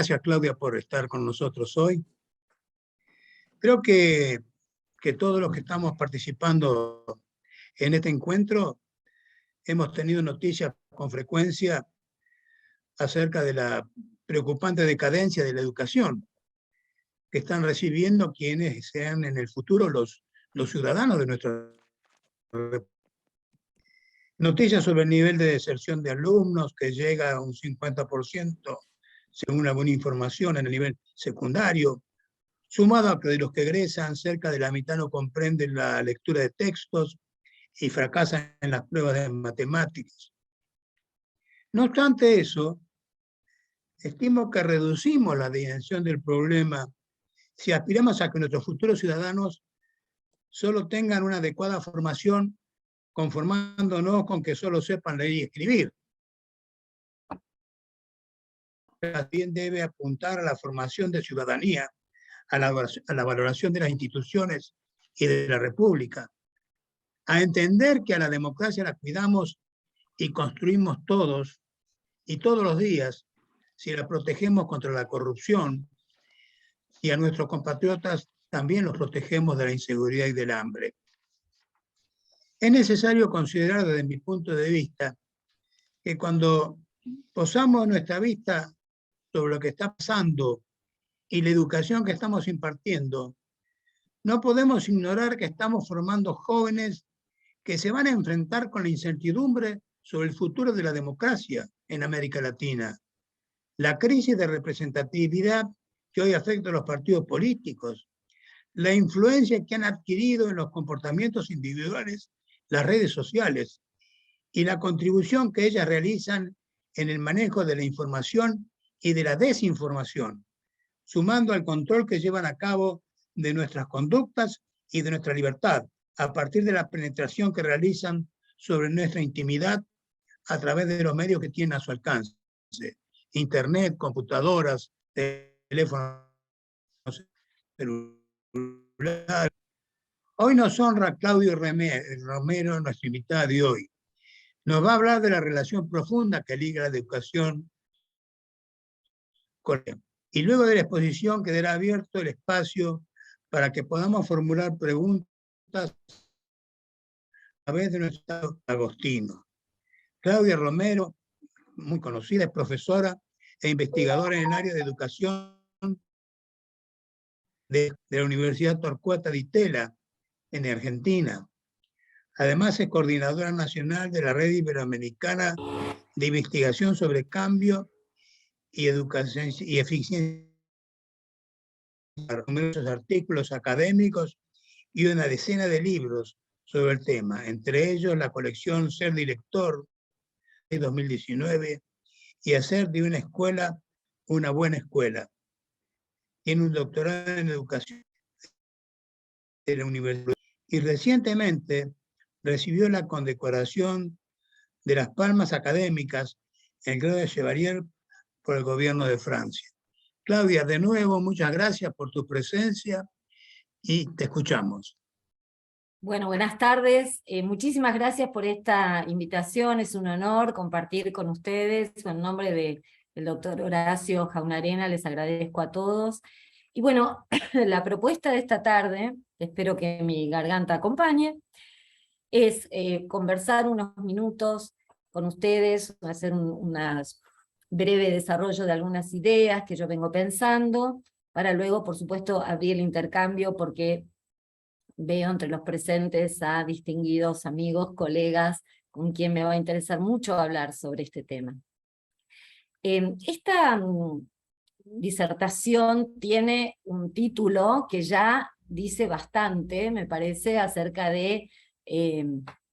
Gracias, Claudia, por estar con nosotros hoy. Creo que todos los que estamos participando en este encuentro hemos tenido noticias con frecuencia acerca de la preocupante decadencia de la educación que están recibiendo quienes sean en el futuro los ciudadanos de nuestra república. Noticias sobre el nivel de deserción de alumnos que llega a un 50%, según la buena información, en el nivel secundario, sumado a que de los que egresan, cerca de la mitad no comprenden la lectura de textos y fracasan en las pruebas de matemáticas. No obstante eso, estimo que reducimos la dimensión del problema si aspiramos a que nuestros futuros ciudadanos solo tengan una adecuada formación, conformándonos con que solo sepan leer y escribir. También debe apuntar a la formación de ciudadanía, a la valoración de las instituciones y de la República, a entender que a la democracia la cuidamos y construimos todos y todos los días si la protegemos contra la corrupción, y a nuestros compatriotas también los protegemos de la inseguridad y del hambre. Es necesario considerar desde mi punto de vista que cuando posamos nuestra vista sobre lo que está pasando y la educación que estamos impartiendo, no podemos ignorar que estamos formando jóvenes que se van a enfrentar con la incertidumbre sobre el futuro de la democracia en América Latina. La crisis de representatividad que hoy afecta a los partidos políticos, la influencia que han adquirido en los comportamientos individuales las redes sociales y la contribución que ellas realizan en el manejo de la información y de la desinformación, sumando al control que llevan a cabo de nuestras conductas y de nuestra libertad, a partir de la penetración que realizan sobre nuestra intimidad a través de los medios que tienen a su alcance: internet, computadoras, teléfonos celulares. Hoy nos honra Claudia Romero, nuestra invitada de hoy. Nos va a hablar de la relación profunda que liga la educación con el... Y luego de la exposición quedará abierto el espacio para que podamos formular preguntas a través de nuestro Agostino. Claudia Romero, muy conocida, es profesora e investigadora en el área de educación de la Universidad Torcuata Di Tella, en Argentina. Además, es coordinadora nacional de la Red Iberoamericana de Investigación sobre Cambio y Educación y Eficiencia, numerosos artículos académicos y una decena de libros sobre el tema, entre ellos la colección Ser Director de 2019 y Hacer de una escuela una buena escuela. Tiene un doctorado en educación de la Universidad y recientemente recibió la condecoración de las Palmas Académicas en el grado de Chevalier por el gobierno de Francia. Claudia, de nuevo, muchas gracias por tu presencia y te escuchamos. Bueno, buenas tardes. Muchísimas gracias por esta invitación. Es un honor compartir con ustedes. En nombre del doctor Horacio Jaunarena, les agradezco a todos. Y bueno, la propuesta de esta tarde, espero que mi garganta acompañe, es conversar unos minutos con ustedes, hacer un breve desarrollo de algunas ideas que yo vengo pensando, para luego, por supuesto, abrir el intercambio, porque veo entre los presentes a distinguidos amigos, colegas, con quien me va a interesar mucho hablar sobre este tema. Esta disertación tiene un título que ya dice bastante, me parece, acerca de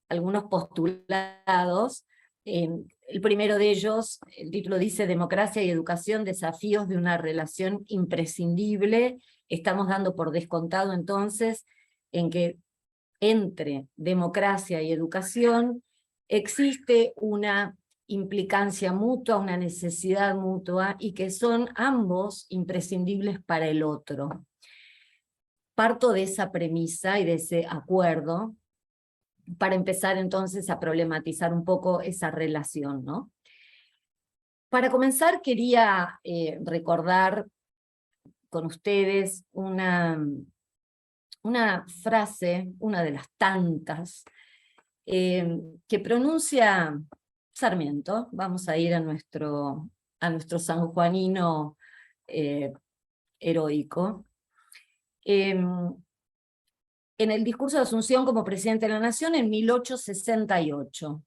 algunos postulados. El primero de ellos, el título dice Democracia y Educación, desafíos de una relación imprescindible. Estamos dando por descontado entonces en que entre democracia y educación existe una implicancia mutua, una necesidad mutua, y que son ambos imprescindibles para el otro. Parto de esa premisa y de ese acuerdo para empezar entonces a problematizar un poco esa relación, ¿no? Para comenzar quería recordar con ustedes una frase, una de las tantas, que pronuncia Sarmiento. Vamos a ir a nuestro sanjuanino heroico. En el discurso de Asunción como presidente de la Nación en 1868.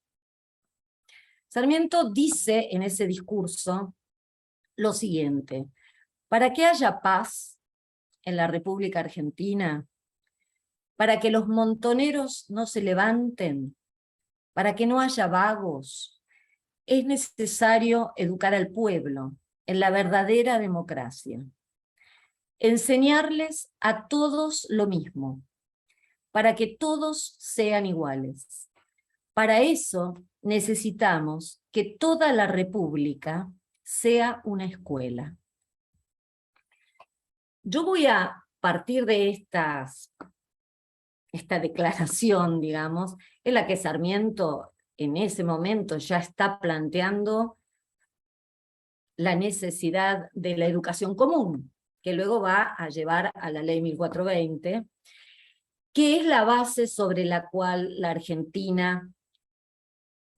Sarmiento dice en ese discurso lo siguiente: para que haya paz en la República Argentina, para que los montoneros no se levanten, para que no haya vagos, es necesario educar al pueblo en la verdadera democracia. Enseñarles a todos lo mismo, para que todos sean iguales. Para eso necesitamos que toda la República sea una escuela. Yo voy a partir de esta declaración, digamos, en la que Sarmiento en ese momento ya está planteando la necesidad de la educación común, que luego va a llevar a la ley 1420, que es la base sobre la cual la Argentina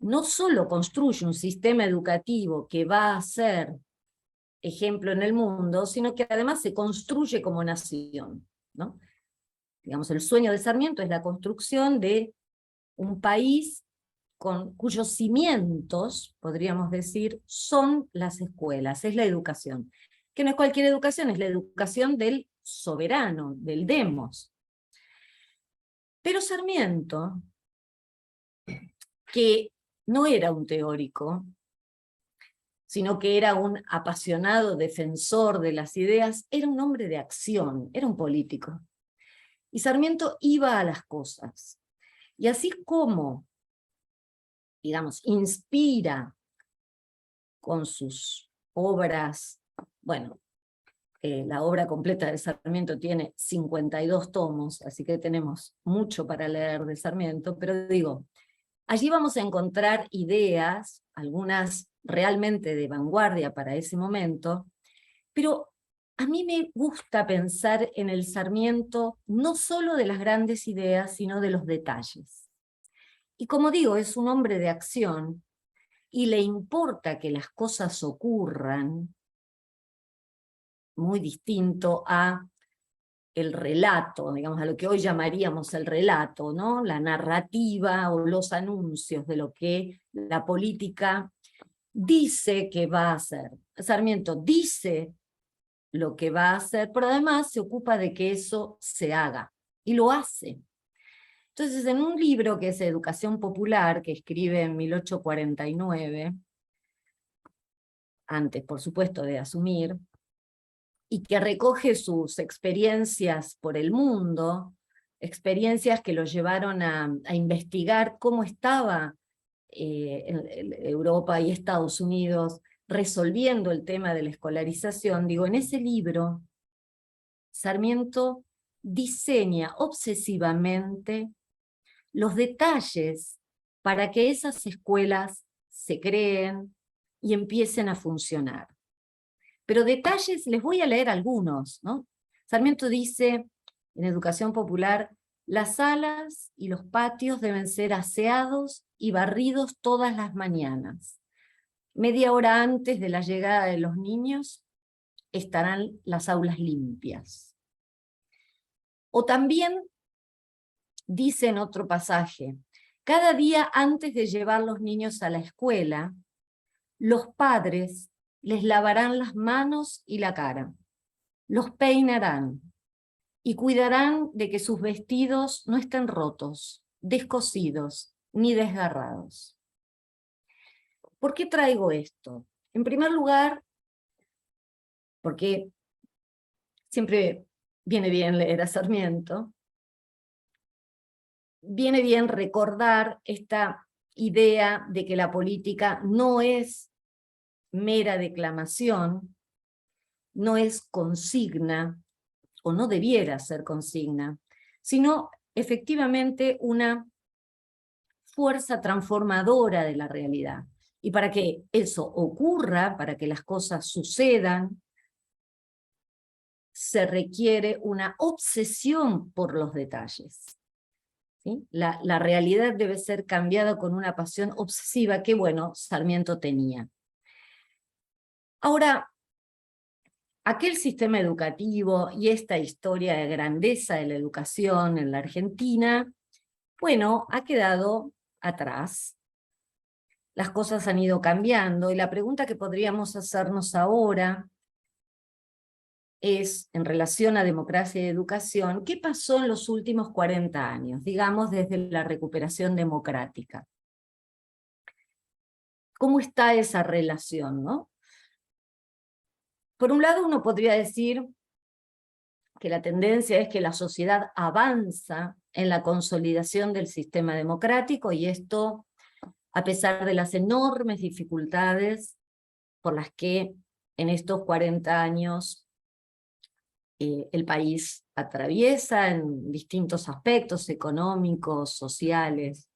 no solo construye un sistema educativo que va a ser ejemplo en el mundo, sino que además se construye como nación, ¿no? Digamos, el sueño de Sarmiento es la construcción de un país cuyos cimientos, podríamos decir, son las escuelas, es la educación. Que no es cualquier educación, es la educación del soberano, del demos. Pero Sarmiento, que no era un teórico, sino que era un apasionado defensor de las ideas, era un hombre de acción, era un político. Y Sarmiento iba a las cosas. Y así como, digamos, inspira con sus obras, bueno, la obra completa de Sarmiento tiene 52 tomos, así que tenemos mucho para leer de Sarmiento, pero digo, allí vamos a encontrar ideas, algunas realmente de vanguardia para ese momento, pero a mí me gusta pensar en el Sarmiento no solo de las grandes ideas, sino de los detalles. Y como digo, es un hombre de acción y le importa que las cosas ocurran, muy distinto a el relato, digamos, a lo que hoy llamaríamos el relato, ¿no? La narrativa o los anuncios de lo que la política dice que va a hacer. Sarmiento dice lo que va a hacer, pero además se ocupa de que eso se haga, y lo hace. Entonces, en un libro que es Educación Popular, que escribe en 1849, antes, por supuesto, de asumir, y que recoge sus experiencias por el mundo, experiencias que lo llevaron a investigar cómo estaba en Europa y Estados Unidos resolviendo el tema de la escolarización. Digo, en ese libro, Sarmiento diseña obsesivamente los detalles para que esas escuelas se creen y empiecen a funcionar. Pero detalles, les voy a leer algunos, ¿no? Sarmiento dice, en Educación Popular, las salas y los patios deben ser aseados y barridos todas las mañanas. Media hora antes de la llegada de los niños estarán las aulas limpias. O también dice en otro pasaje, cada día antes de llevar los niños a la escuela, los padres les lavarán las manos y la cara, los peinarán y cuidarán de que sus vestidos no estén rotos, descosidos ni desgarrados. ¿Por qué traigo esto? En primer lugar, porque siempre viene bien leer a Sarmiento, viene bien recordar esta idea de que la política no es mera declamación, no es consigna, o no debiera ser consigna, sino efectivamente una fuerza transformadora de la realidad. Y para que eso ocurra, para que las cosas sucedan, se requiere una obsesión por los detalles. ¿Sí? La realidad debe ser cambiada con una pasión obsesiva que, bueno, Sarmiento tenía. Ahora, aquel sistema educativo y esta historia de grandeza de la educación en la Argentina, bueno, ha quedado atrás. Las cosas han ido cambiando y la pregunta que podríamos hacernos ahora es, en relación a democracia y educación, ¿qué pasó en los últimos 40 años, digamos desde la recuperación democrática? ¿Cómo está esa relación, no? Por un lado, uno podría decir que la tendencia es que la sociedad avanza en la consolidación del sistema democrático, y esto a pesar de las enormes dificultades por las que en estos 40 años el país atraviesa en distintos aspectos económicos, sociales.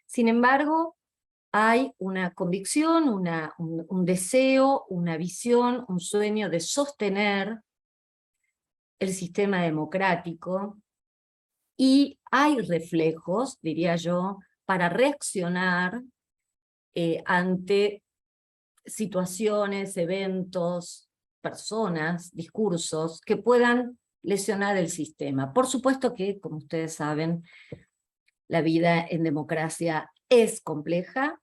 Sin embargo, hay una convicción, un deseo, una visión, un sueño de sostener el sistema democrático, y hay reflejos, diría yo, para reaccionar ante situaciones, eventos, personas, discursos que puedan lesionar el sistema. Por supuesto que, como ustedes saben, la vida en democracia es compleja,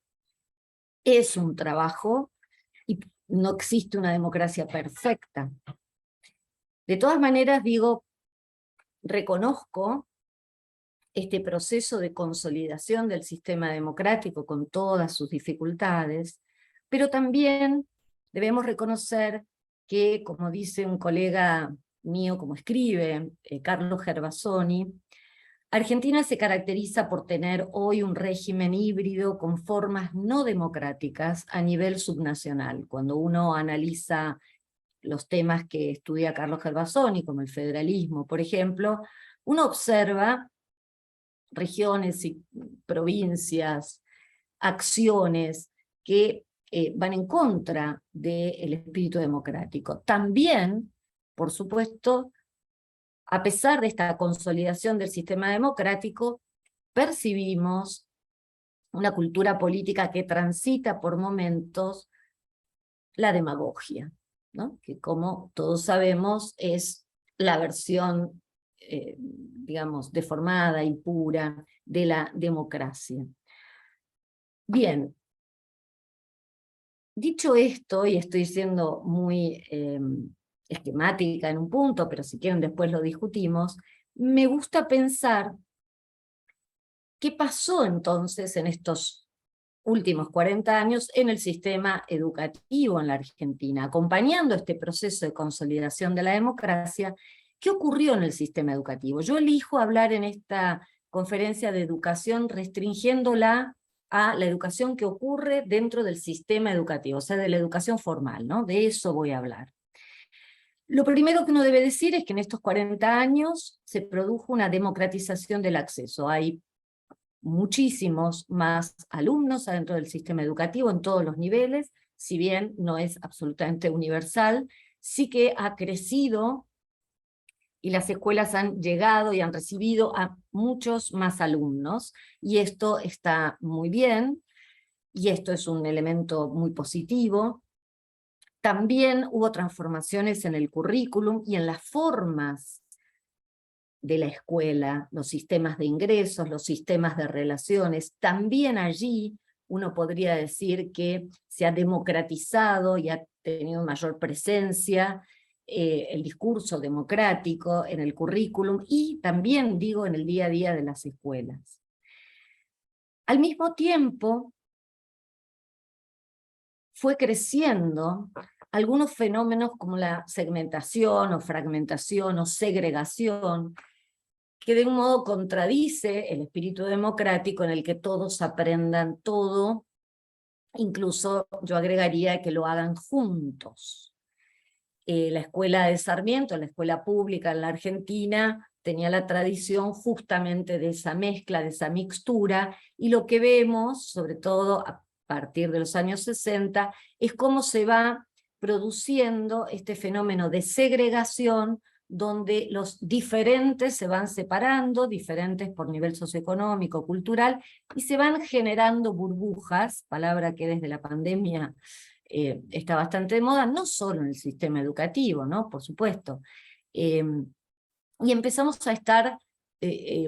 es un trabajo, y no existe una democracia perfecta. De todas maneras, digo, reconozco este proceso de consolidación del sistema democrático con todas sus dificultades, pero también debemos reconocer que, como dice un colega mío, como escribe Carlos Gervasoni, Argentina se caracteriza por tener hoy un régimen híbrido con formas no democráticas a nivel subnacional. Cuando uno analiza los temas que estudia Carlos Gervasoni, como el federalismo, por ejemplo, uno observa regiones y provincias, acciones que van en contra del espíritu democrático. También, por supuesto, a pesar de esta consolidación del sistema democrático, percibimos una cultura política que transita por momentos la demagogia, ¿no? Que, como todos sabemos, es la versión digamos, deformada y pura de la democracia. Bien, dicho esto, y estoy siendo muy esquemática en un punto, pero si quieren después lo discutimos, me gusta pensar qué pasó entonces en estos últimos 40 años en el sistema educativo en la Argentina, acompañando este proceso de consolidación de la democracia. ¿Qué ocurrió en el sistema educativo? Yo elijo hablar en esta conferencia de educación restringiéndola a la educación que ocurre dentro del sistema educativo, o sea, de la educación formal, ¿no? De eso voy a hablar. Lo primero que uno debe decir es que en estos 40 años se produjo una democratización del acceso. Hay muchísimos más alumnos adentro del sistema educativo en todos los niveles, si bien no es absolutamente universal, sí que ha crecido y las escuelas han llegado y han recibido a muchos más alumnos, y esto está muy bien, y esto es un elemento muy positivo. También hubo transformaciones en el currículum y en las formas de la escuela, los sistemas de ingresos, los sistemas de relaciones. También allí uno podría decir que se ha democratizado y ha tenido mayor presencia el discurso democrático en el currículum, y también, digo, en el día a día de las escuelas. Al mismo tiempo, fue creciendo algunos fenómenos como la segmentación o fragmentación o segregación, que de un modo contradice el espíritu democrático en el que todos aprendan todo, incluso yo agregaría que lo hagan juntos. La escuela de Sarmiento, la escuela pública en la Argentina, tenía la tradición justamente de esa mezcla, de esa mixtura, y lo que vemos, sobre todo a partir de los años 60, es cómo se va produciendo este fenómeno de segregación, donde los diferentes se van separando, diferentes por nivel socioeconómico, cultural, y se van generando burbujas, palabra que desde la pandemia está bastante de moda, no solo en el sistema educativo, ¿no? Por supuesto. Y empezamos a estar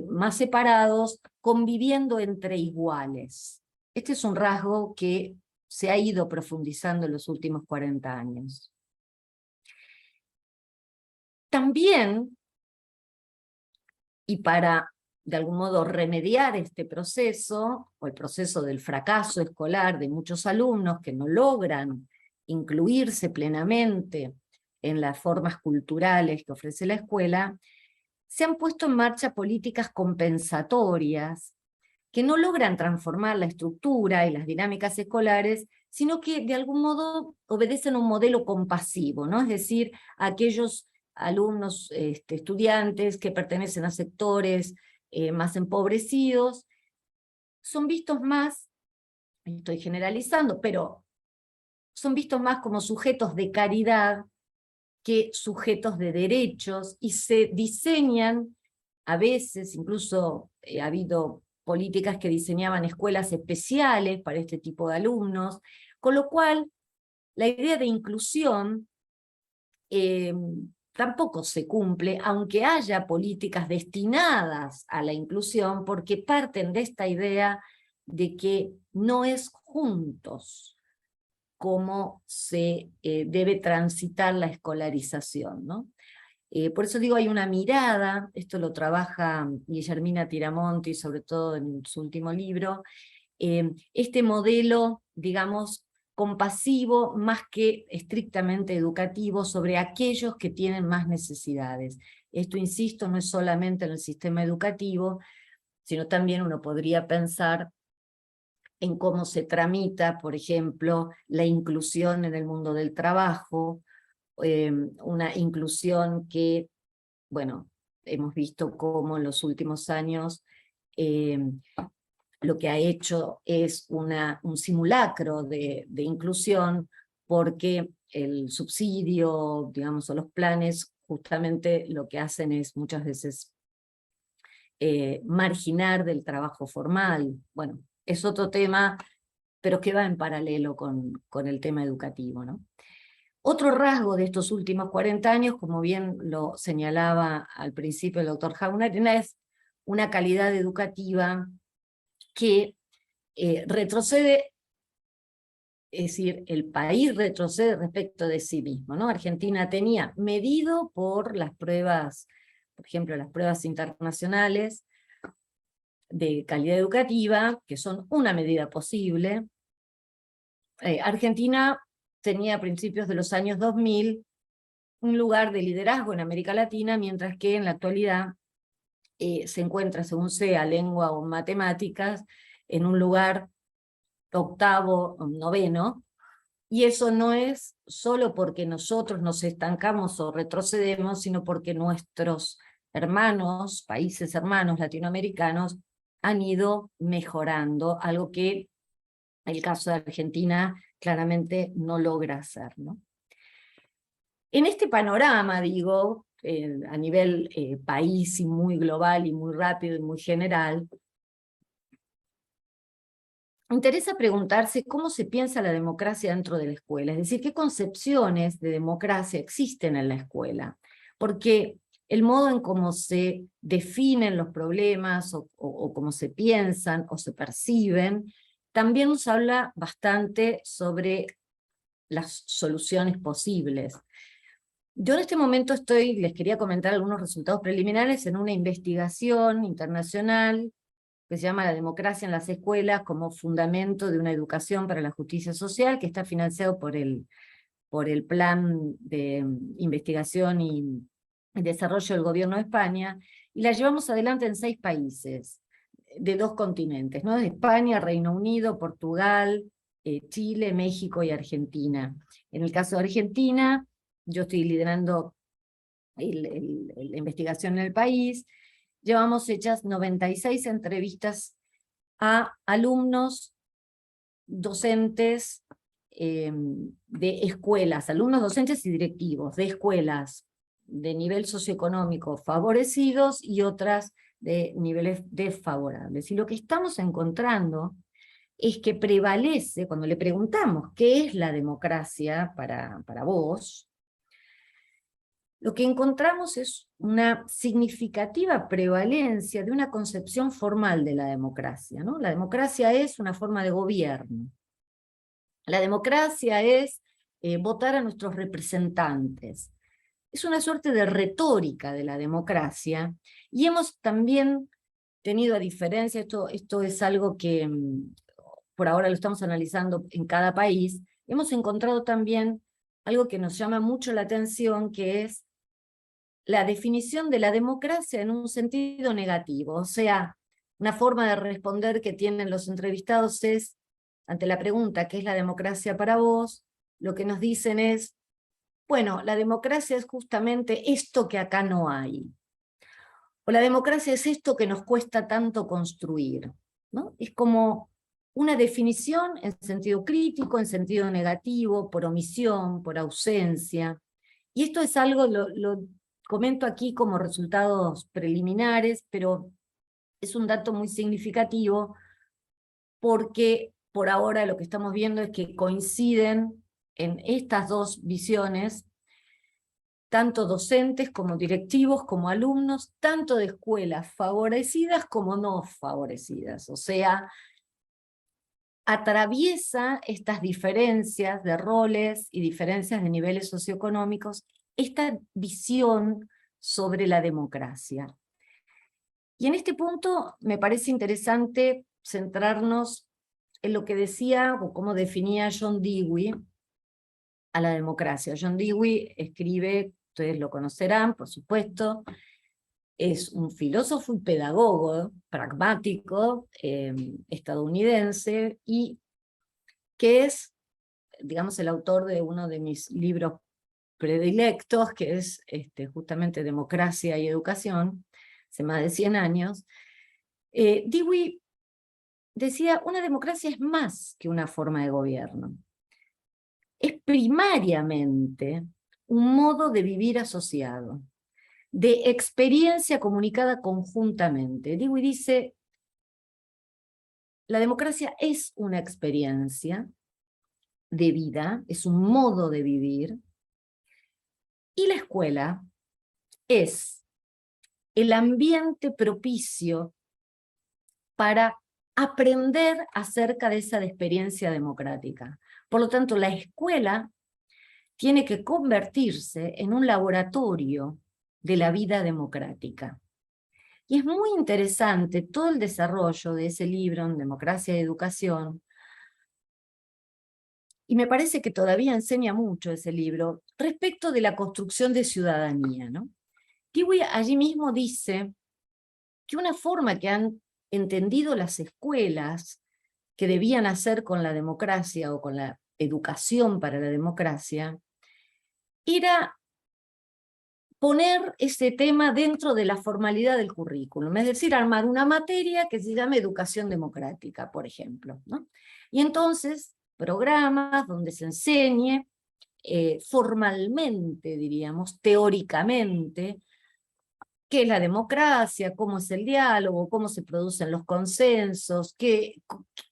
más separados, conviviendo entre iguales. Este es un rasgo que se ha ido profundizando en los últimos 40 años. También, y para de algún modo remediar este proceso, o el proceso del fracaso escolar de muchos alumnos que no logran incluirse plenamente en las formas culturales que ofrece la escuela, se han puesto en marcha políticas compensatorias que no logran transformar la estructura y las dinámicas escolares, sino que de algún modo obedecen a un modelo compasivo, ¿no? Es decir, aquellos alumnos, estudiantes que pertenecen a sectores más empobrecidos, son vistos más, estoy generalizando, pero son vistos más como sujetos de caridad que sujetos de derechos, y se diseñan, a veces incluso ha habido políticas que diseñaban escuelas especiales para este tipo de alumnos, con lo cual la idea de inclusión tampoco se cumple, aunque haya políticas destinadas a la inclusión, porque parten de esta idea de que no es juntos cómo se debe transitar la escolarización, ¿no? Por eso digo, hay una mirada, esto lo trabaja Guillermina Tiramonti, sobre todo en su último libro, este modelo, digamos, compasivo más que estrictamente educativo sobre aquellos que tienen más necesidades. Esto, insisto, no es solamente en el sistema educativo, sino también uno podría pensar en cómo se tramita, por ejemplo, la inclusión en el mundo del trabajo, una inclusión que, bueno, hemos visto cómo en los últimos años lo que ha hecho es un simulacro de inclusión, porque el subsidio, digamos, o los planes, justamente lo que hacen es muchas veces marginar del trabajo formal. Bueno, es otro tema, pero que va en paralelo con el tema educativo, ¿no? Otro rasgo de estos últimos 40 años, como bien lo señalaba al principio el doctor Jaunarena, es una calidad educativa que retrocede, es decir, el país retrocede respecto de sí mismo, ¿no? Argentina tenía, medido por las pruebas, por ejemplo, las pruebas internacionales de calidad educativa, que son una medida posible, Argentina tenía a principios de los años 2000 un lugar de liderazgo en América Latina, mientras que en la actualidad se encuentra, según sea lengua o matemáticas, en un lugar octavo o noveno, y eso no es solo porque nosotros nos estancamos o retrocedemos, sino porque nuestros hermanos, países hermanos latinoamericanos, han ido mejorando, algo que el caso de Argentina claramente no logra hacer, ¿no? En este panorama, digo, a nivel país y muy global y muy rápido y muy general, interesa preguntarse cómo se piensa la democracia dentro de la escuela, es decir, qué concepciones de democracia existen en la escuela, porque el modo en cómo se definen los problemas o cómo se piensan o se perciben, también nos habla bastante sobre las soluciones posibles. Yo en este momento les quería comentar algunos resultados preliminares en una investigación internacional que se llama La democracia en las escuelas como fundamento de una educación para la justicia social, que está financiado por el Plan de Investigación y Desarrollo del Gobierno de España, y la llevamos adelante en 6 países, de 2 continentes, ¿no? De España, Reino Unido, Portugal, Chile, México y Argentina. En el caso de Argentina, yo estoy liderando la investigación en el país. Llevamos hechas 96 entrevistas a alumnos docentes de escuelas, alumnos docentes y directivos de escuelas de nivel socioeconómico favorecidos y otras de niveles desfavorables. Y lo que estamos encontrando es que prevalece, cuando le preguntamos qué es la democracia para vos, lo que encontramos es una significativa prevalencia de una concepción formal de la democracia, ¿no? La democracia es una forma de gobierno. La democracia es votar a nuestros representantes. Es una suerte de retórica de la democracia, y hemos también tenido, a diferencia, esto es algo que por ahora lo estamos analizando en cada país, hemos encontrado también algo que nos llama mucho la atención, que es la definición de la democracia en un sentido negativo. O sea, una forma de responder que tienen los entrevistados es, ante la pregunta ¿qué es la democracia para vos?, lo que nos dicen es, bueno, la democracia es justamente esto que acá no hay. O la democracia es esto que nos cuesta tanto construir, ¿no? Es como una definición en sentido crítico, en sentido negativo, por omisión, por ausencia. Y esto es algo, lo comento aquí como resultados preliminares, pero es un dato muy significativo, porque por ahora lo que estamos viendo es que coinciden en estas dos visiones tanto docentes como directivos, como alumnos, tanto de escuelas favorecidas como no favorecidas. O sea, atraviesa estas diferencias de roles y diferencias de niveles socioeconómicos esta visión sobre la democracia. Y en este punto me parece interesante centrarnos en lo que decía o cómo definía John Dewey a la democracia. John Dewey escribe, ustedes lo conocerán, por supuesto, es un filósofo y pedagogo pragmático estadounidense, y que es, digamos, el autor de uno de mis libros predilectos, que es justamente Democracia y Educación, hace más de 100 años. Dewey decía, una democracia es más que una forma de gobierno. Es primariamente un modo de vivir asociado, de experiencia comunicada conjuntamente. Dewey dice, la democracia es una experiencia de vida, es un modo de vivir, y la escuela es el ambiente propicio para aprender acerca de esa experiencia democrática. Por lo tanto, la escuela tiene que convertirse en un laboratorio de la vida democrática. Y es muy interesante todo el desarrollo de ese libro, en Democracia y Educación, y me parece que todavía enseña mucho ese libro, respecto de la construcción de ciudadanía, ¿no? Dewey allí mismo dice que una forma que han entendido las escuelas que debían hacer con la democracia o con la educación para la democracia era poner ese tema dentro de la formalidad del currículum, es decir, armar una materia que se llame educación democrática, por ejemplo, ¿no? Y entonces, programas donde se enseñe formalmente, diríamos, teóricamente, qué es la democracia, cómo es el diálogo, cómo se producen los consensos, qué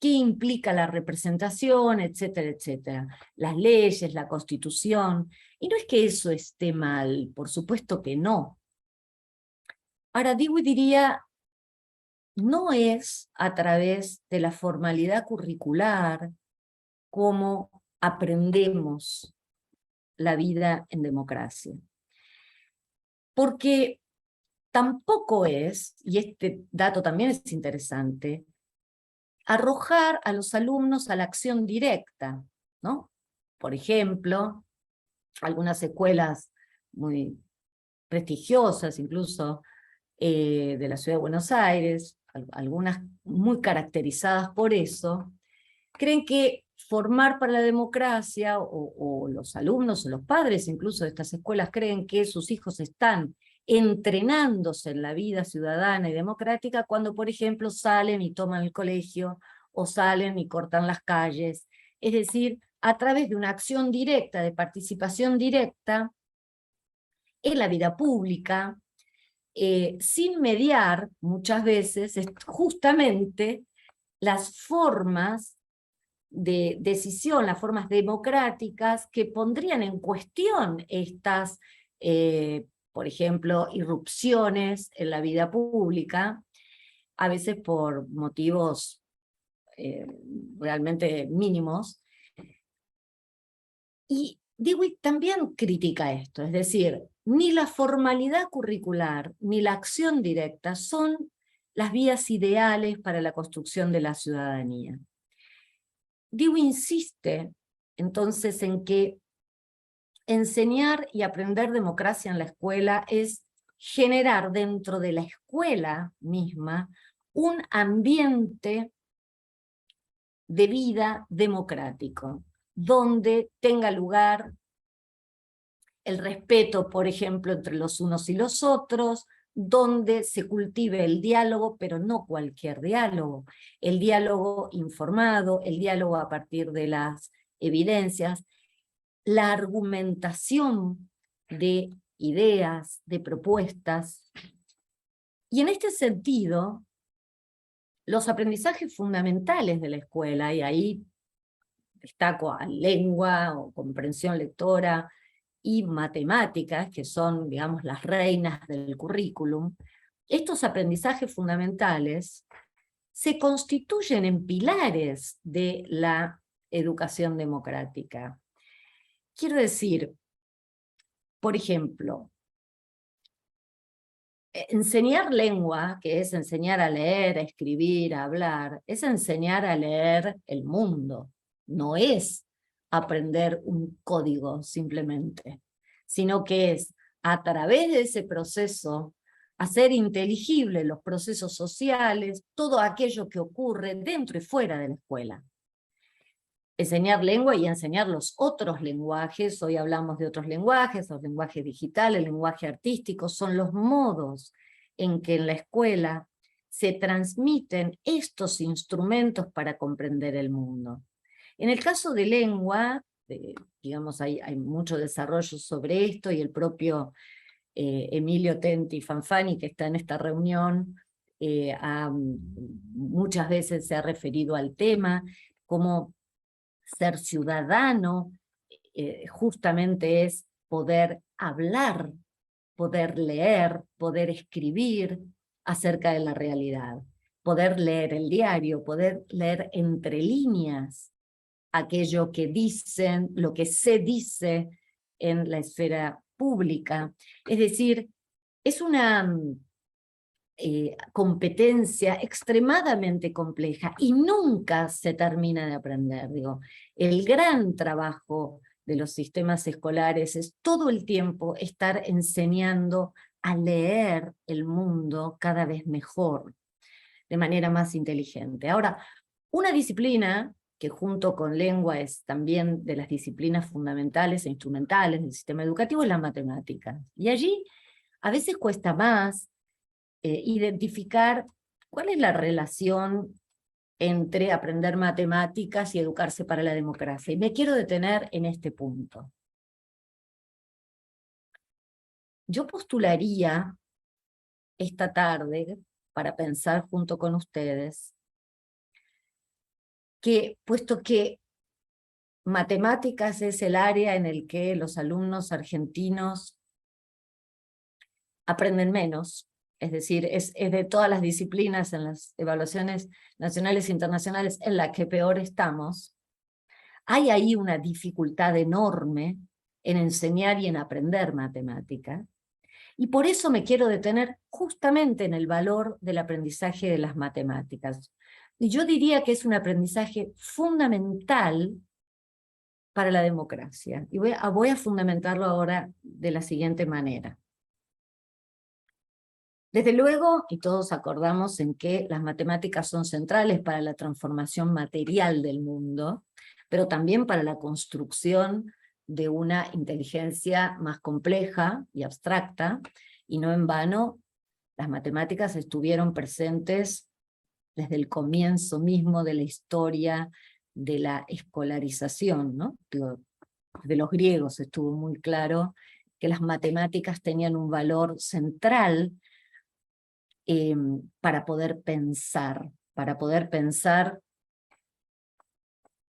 implica la representación, etcétera, etcétera. Las leyes, la Constitución. Y no es que eso esté mal, por supuesto que no. Ahora, Dewey diría, no es a través de la formalidad curricular como aprendemos la vida en democracia. Porque tampoco es, y este dato también es interesante, arrojar a los alumnos a la acción directa, ¿no? Por ejemplo, algunas escuelas muy prestigiosas, incluso de la ciudad de Buenos Aires, algunas muy caracterizadas por eso, creen que formar para la democracia, o los alumnos o los padres incluso de estas escuelas creen que sus hijos están entrenándose en la vida ciudadana y democrática cuando, por ejemplo, salen y toman el colegio o salen y cortan las calles. Es decir, a través de una acción directa, de participación directa en la vida pública, sin mediar muchas veces, es justamente las formas de decisión, las formas democráticas que pondrían en cuestión estas, por ejemplo, irrupciones en la vida pública, a veces por motivos realmente mínimos. Y Dewey también critica esto, es decir, ni la formalidad curricular ni la acción directa son las vías ideales para la construcción de la ciudadanía. Dewey insiste entonces en que enseñar y aprender democracia en la escuela es generar dentro de la escuela misma un ambiente de vida democrático, donde tenga lugar el respeto, por ejemplo, entre los unos y los otros, donde se cultive el diálogo, pero no cualquier diálogo, el diálogo informado, el diálogo a partir de las evidencias, la argumentación de ideas, de propuestas. Y en este sentido, los aprendizajes fundamentales de la escuela, y ahí destaco a lengua o comprensión lectora, y matemáticas, que son, digamos, las reinas del currículum, estos aprendizajes fundamentales se constituyen en pilares de la educación democrática. Quiero decir, por ejemplo, enseñar lengua, que es enseñar a leer, a escribir, a hablar, es enseñar a leer el mundo, no es aprender un código simplemente, sino que es a través de ese proceso hacer inteligibles los procesos sociales, todo aquello que ocurre dentro y fuera de la escuela. Enseñar lengua y enseñar los otros lenguajes, hoy hablamos de otros lenguajes, los lenguajes digitales, el lenguaje artístico, son los modos en que en la escuela se transmiten estos instrumentos para comprender el mundo. En el caso de lengua, digamos, hay mucho desarrollo sobre esto, y el propio Emilio Tenti Fanfani, que está en esta reunión, muchas veces se ha referido al tema, como ser ciudadano justamente es poder hablar, poder leer, poder escribir acerca de la realidad, poder leer el diario, poder leer entre líneas aquello que dicen, lo que se dice en la esfera pública. Es decir, es una competencia extremadamente compleja y nunca se termina de aprender. Digo, el gran trabajo de los sistemas escolares es todo el tiempo estar enseñando a leer el mundo cada vez mejor, de manera más inteligente. Ahora, una disciplina que junto con lengua es también de las disciplinas fundamentales e instrumentales del sistema educativo es la matemática. Y allí a veces cuesta más identificar cuál es la relación entre aprender matemáticas y educarse para la democracia. Y me quiero detener en este punto. Yo postularía esta tarde, para pensar junto con ustedes, que puesto que matemáticas es el área en el que los alumnos argentinos aprenden menos, es decir, es de todas las disciplinas en las evaluaciones nacionales e internacionales en la que peor estamos, hay ahí una dificultad enorme en enseñar y en aprender matemática, y por eso me quiero detener justamente en el valor del aprendizaje de las matemáticas. Y yo diría que es un aprendizaje fundamental para la democracia, y voy a fundamentarlo ahora de la siguiente manera. Desde luego, y todos acordamos en que las matemáticas son centrales para la transformación material del mundo, pero también para la construcción de una inteligencia más compleja y abstracta, y no en vano las matemáticas estuvieron presentes desde el comienzo mismo de la historia de la escolarización, ¿no? Digo, de los griegos estuvo muy claro que las matemáticas tenían un valor central para poder pensar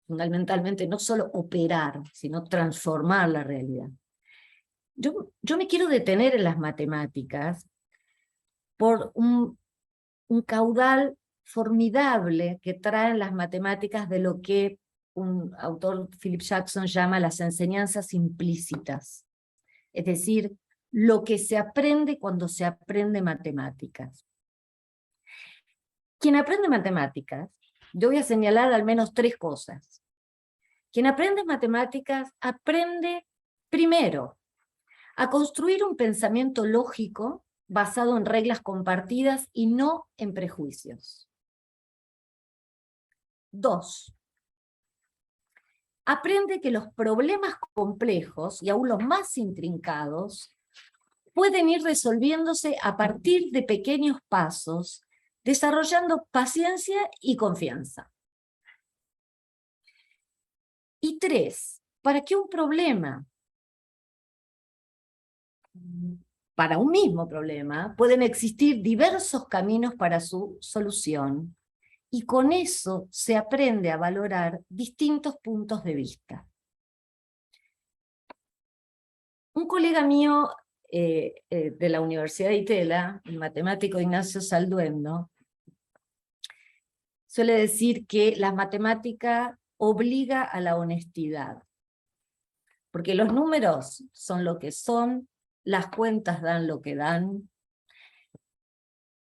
fundamentalmente no solo operar, sino transformar la realidad. Yo me quiero detener en las matemáticas por un caudal formidable que traen las matemáticas de lo que un autor, Philip Jackson, llama las enseñanzas implícitas. Es decir, lo que se aprende cuando se aprende matemáticas. Quien aprende matemáticas, yo voy a señalar al menos 3 cosas. Quien aprende matemáticas aprende primero a construir un pensamiento lógico basado en reglas compartidas y no en prejuicios. 2. Aprende que los problemas complejos, y aún los más intrincados, pueden ir resolviéndose a partir de pequeños pasos, desarrollando paciencia y confianza. Y 3, para un mismo problema, pueden existir diversos caminos para su solución, y con eso se aprende a valorar distintos puntos de vista. Un colega mío de la Universidad de Itela, el matemático Ignacio Salduendo, suele decir que la matemática obliga a la honestidad, porque los números son lo que son, las cuentas dan lo que dan,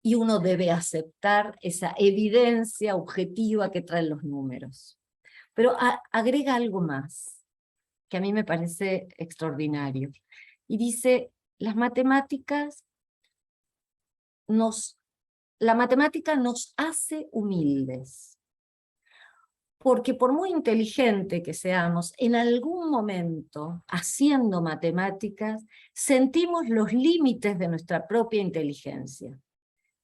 y uno debe aceptar esa evidencia objetiva que traen los números. Pero agrega algo más, que a mí me parece extraordinario, y dice, la matemática nos hace humildes, porque por muy inteligente que seamos, en algún momento, haciendo matemáticas, sentimos los límites de nuestra propia inteligencia.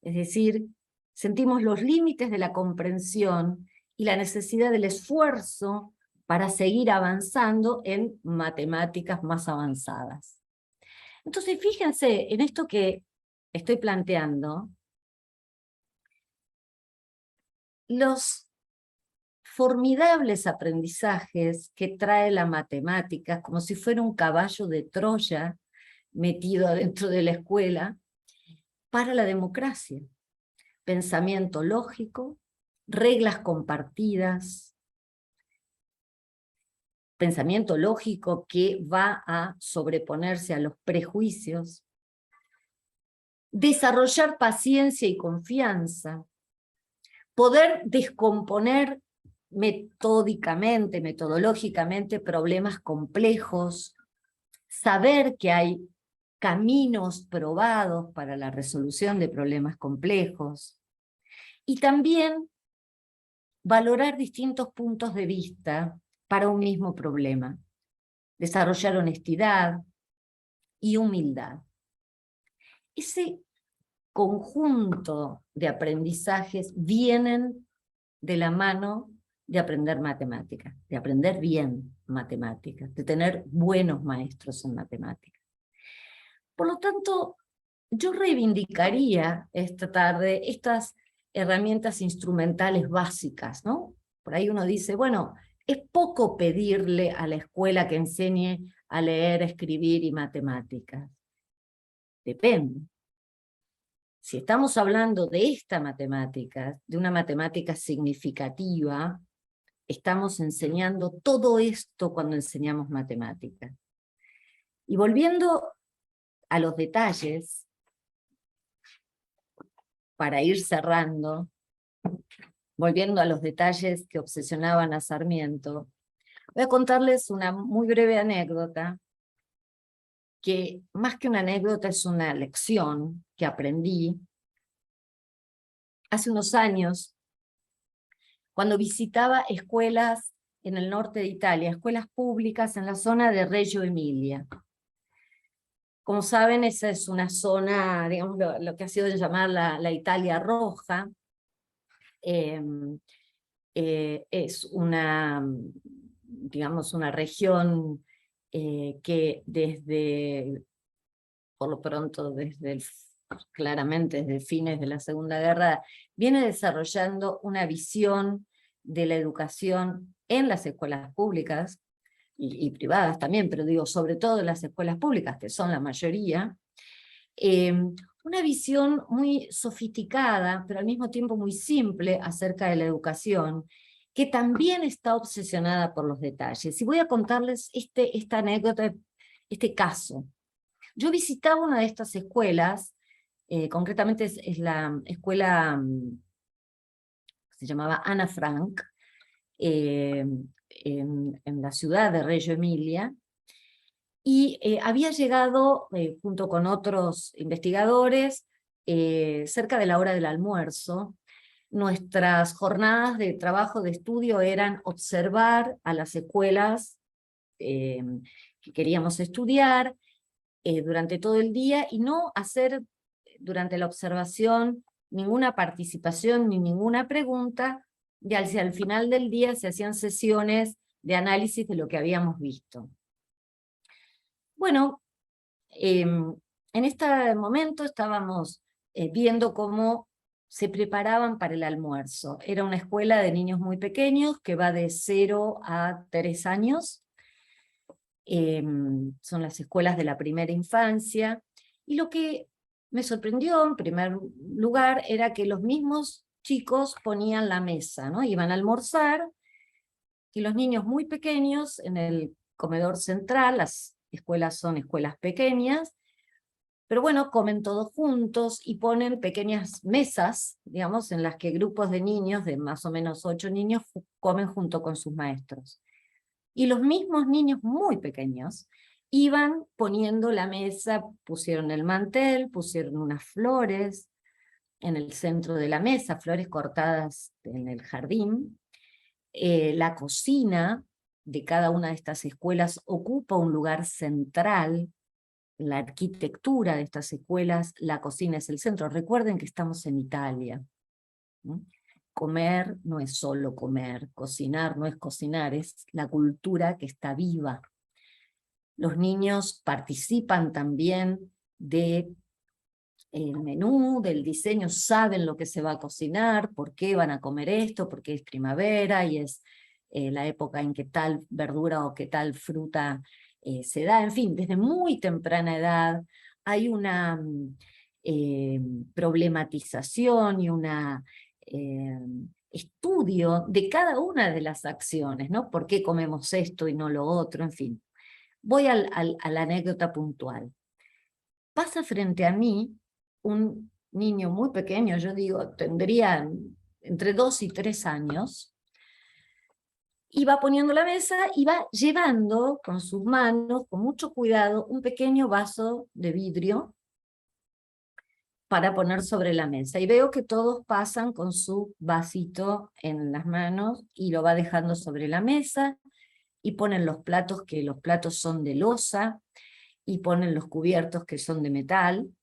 Es decir, sentimos los límites de la comprensión y la necesidad del esfuerzo para seguir avanzando en matemáticas más avanzadas. Entonces, fíjense en esto que estoy planteando, los formidables aprendizajes que trae la matemática, como si fuera un caballo de Troya metido adentro de la escuela, para la democracia. Pensamiento lógico, reglas compartidas, pensamiento lógico que va a sobreponerse a los prejuicios, desarrollar paciencia y confianza, poder descomponer metodológicamente problemas complejos, saber que hay caminos probados para la resolución de problemas complejos, y también valorar distintos puntos de vista para un mismo problema, desarrollar honestidad y humildad. Ese conjunto de aprendizajes vienen de la mano de aprender matemáticas, de aprender bien matemáticas, de tener buenos maestros en matemáticas. Por lo tanto, yo reivindicaría esta tarde estas herramientas instrumentales básicas, ¿no? Por ahí uno dice, bueno, es poco pedirle a la escuela que enseñe a leer, escribir y matemáticas. Depende. Si estamos hablando de esta matemática, de una matemática significativa, estamos enseñando todo esto cuando enseñamos matemáticas. Y volviendo a los detalles, para ir cerrando, volviendo a los detalles que obsesionaban a Sarmiento, voy a contarles una muy breve anécdota, que más que una anécdota es una lección que aprendí hace unos años, cuando visitaba escuelas en el norte de Italia, escuelas públicas en la zona de Reggio Emilia. Como saben, esa es una zona, digamos, lo que ha sido llamar la Italia Roja, es una, digamos, una región que por lo pronto, claramente desde fines de la Segunda Guerra, viene desarrollando una visión de la educación en las escuelas públicas, y privadas también, pero digo, sobre todo en las escuelas públicas, que son la mayoría, una visión muy sofisticada, pero al mismo tiempo muy simple acerca de la educación, que también está obsesionada por los detalles. Y voy a contarles esta anécdota, este caso. Yo visitaba una de estas escuelas, concretamente es la escuela, se llamaba Ana Frank, en la ciudad de Reggio Emilia, y había llegado, junto con otros investigadores, cerca de la hora del almuerzo. Nuestras jornadas de trabajo, de estudio, eran observar a las escuelas que queríamos estudiar durante todo el día, y no hacer durante la observación ninguna participación ni ninguna pregunta, y hacia el final del día se hacían sesiones de análisis de lo que habíamos visto. Bueno, en este momento estábamos viendo cómo se preparaban para el almuerzo. Era una escuela de niños muy pequeños que va de 0 a 3 años. Son las escuelas de la primera infancia. Y lo que me sorprendió en primer lugar era que los mismos chicos ponían la mesa, ¿no? Iban a almorzar, y los niños muy pequeños en el comedor central. Las escuelas son escuelas pequeñas, pero bueno, comen todos juntos y ponen pequeñas mesas, digamos, en las que grupos de niños, de más o menos 8 niños, comen junto con sus maestros. Y los mismos niños muy pequeños iban poniendo la mesa, pusieron el mantel, pusieron unas flores en el centro de la mesa, flores cortadas en el jardín. La cocina de cada una de estas escuelas ocupa un lugar central. La arquitectura de estas escuelas, la cocina es el centro. Recuerden que estamos en Italia, ¿no? Comer no es solo comer, cocinar no es cocinar, es la cultura que está viva. Los niños participan también del menú, del diseño, saben lo que se va a cocinar, por qué van a comer esto, porque es primavera y es la época en que tal verdura o que tal fruta se da. En fin, desde muy temprana edad hay una problematización y una estudio de cada una de las acciones, ¿no? ¿Por qué comemos esto y no lo otro? En fin, voy a la anécdota puntual. Pasa frente a mí un niño muy pequeño, yo digo, tendría entre 2 y 3 años, y va poniendo la mesa y va llevando con sus manos, con mucho cuidado, un pequeño vaso de vidrio para poner sobre la mesa. Y veo que todos pasan con su vasito en las manos y lo va dejando sobre la mesa, y ponen los platos, que los platos son de loza, y ponen los cubiertos, que son de metal.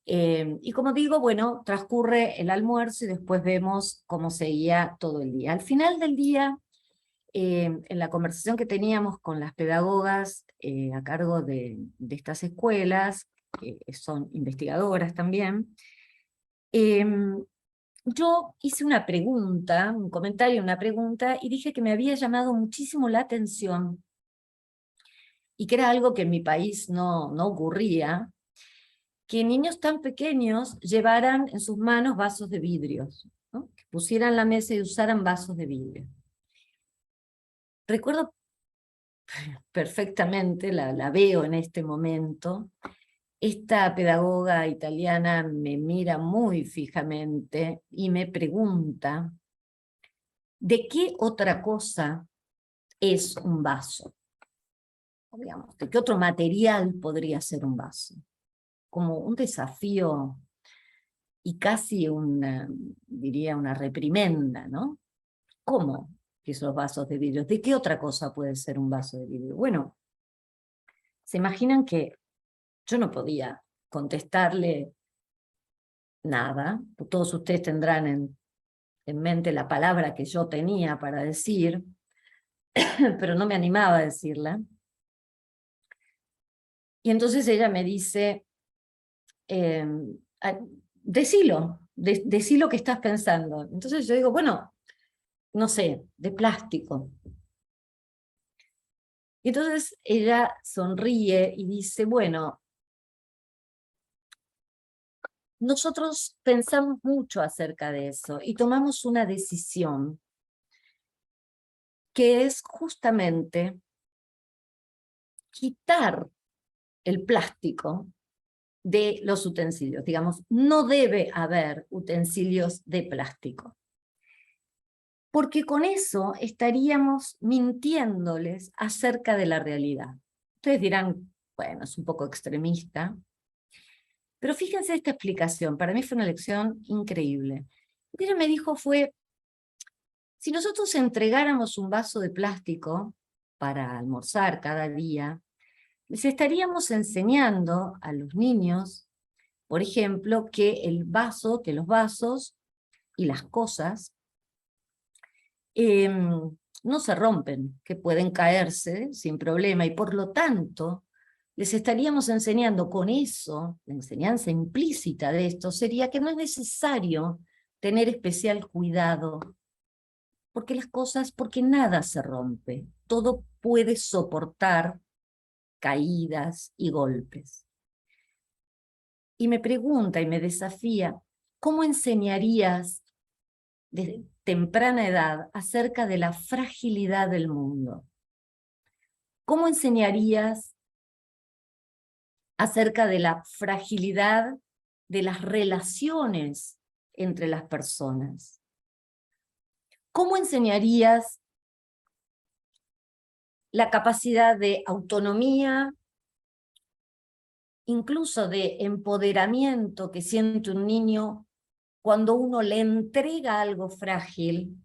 Y como digo, bueno, transcurre el almuerzo y después vemos cómo seguía todo el día. Al final del día, en la conversación que teníamos con las pedagogas a cargo de estas escuelas, que son investigadoras también, yo hice una pregunta, un comentario, una pregunta, y dije que me había llamado muchísimo la atención, y que era algo que en mi país no ocurría, que niños tan pequeños llevaran en sus manos vasos de vidrios, ¿no? Que pusieran la mesa y usaran vasos de vidrio. Recuerdo perfectamente, la veo en este momento. Esta pedagoga italiana me mira muy fijamente y me pregunta, ¿de qué otra cosa es un vaso? Digamos, ¿de qué otro material podría ser un vaso? Como un desafío y casi diría una reprimenda, ¿no? ¿Cómo que esos vasos de vidrio? ¿De qué otra cosa puede ser un vaso de vidrio? Bueno, se imaginan que yo no podía contestarle nada. Todos ustedes tendrán en en mente la palabra que yo tenía para decir, pero no me animaba a decirla. Y entonces ella me dice, decilo, decí lo que estás pensando. Entonces yo digo, bueno, no sé, de plástico. Y entonces ella sonríe y dice, bueno, nosotros pensamos mucho acerca de eso y tomamos una decisión que es justamente quitar el plástico de los utensilios. Digamos, no debe haber utensilios de plástico, porque con eso estaríamos mintiéndoles acerca de la realidad. Ustedes dirán, bueno, es un poco extremista, pero fíjense esta explicación, para mí fue una lección increíble. Lo que ella me dijo fue, si nosotros entregáramos un vaso de plástico para almorzar cada día, les estaríamos enseñando a los niños, por ejemplo, que los vasos y las cosas no se rompen, que pueden caerse sin problema, y por lo tanto les estaríamos enseñando con eso, la enseñanza implícita de esto sería que no es necesario tener especial cuidado, porque nada se rompe, todo puede soportar caídas y golpes. Y me pregunta y me desafía, ¿cómo enseñarías de temprana edad acerca de la fragilidad del mundo? ¿Cómo enseñarías acerca de la fragilidad de las relaciones entre las personas? ¿Cómo enseñarías la capacidad de autonomía, incluso de empoderamiento que siente un niño cuando uno le entrega algo frágil,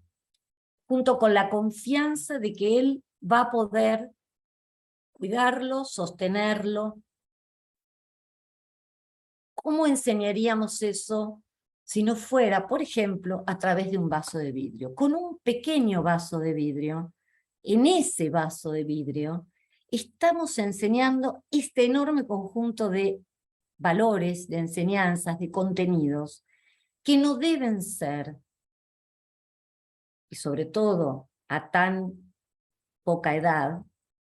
junto con la confianza de que él va a poder cuidarlo, sostenerlo? ¿Cómo enseñaríamos eso si no fuera, por ejemplo, a través de un vaso de vidrio? Con un pequeño vaso de vidrio, en ese vaso de vidrio, estamos enseñando este enorme conjunto de valores, de enseñanzas, de contenidos, que no deben ser, y sobre todo a tan poca edad,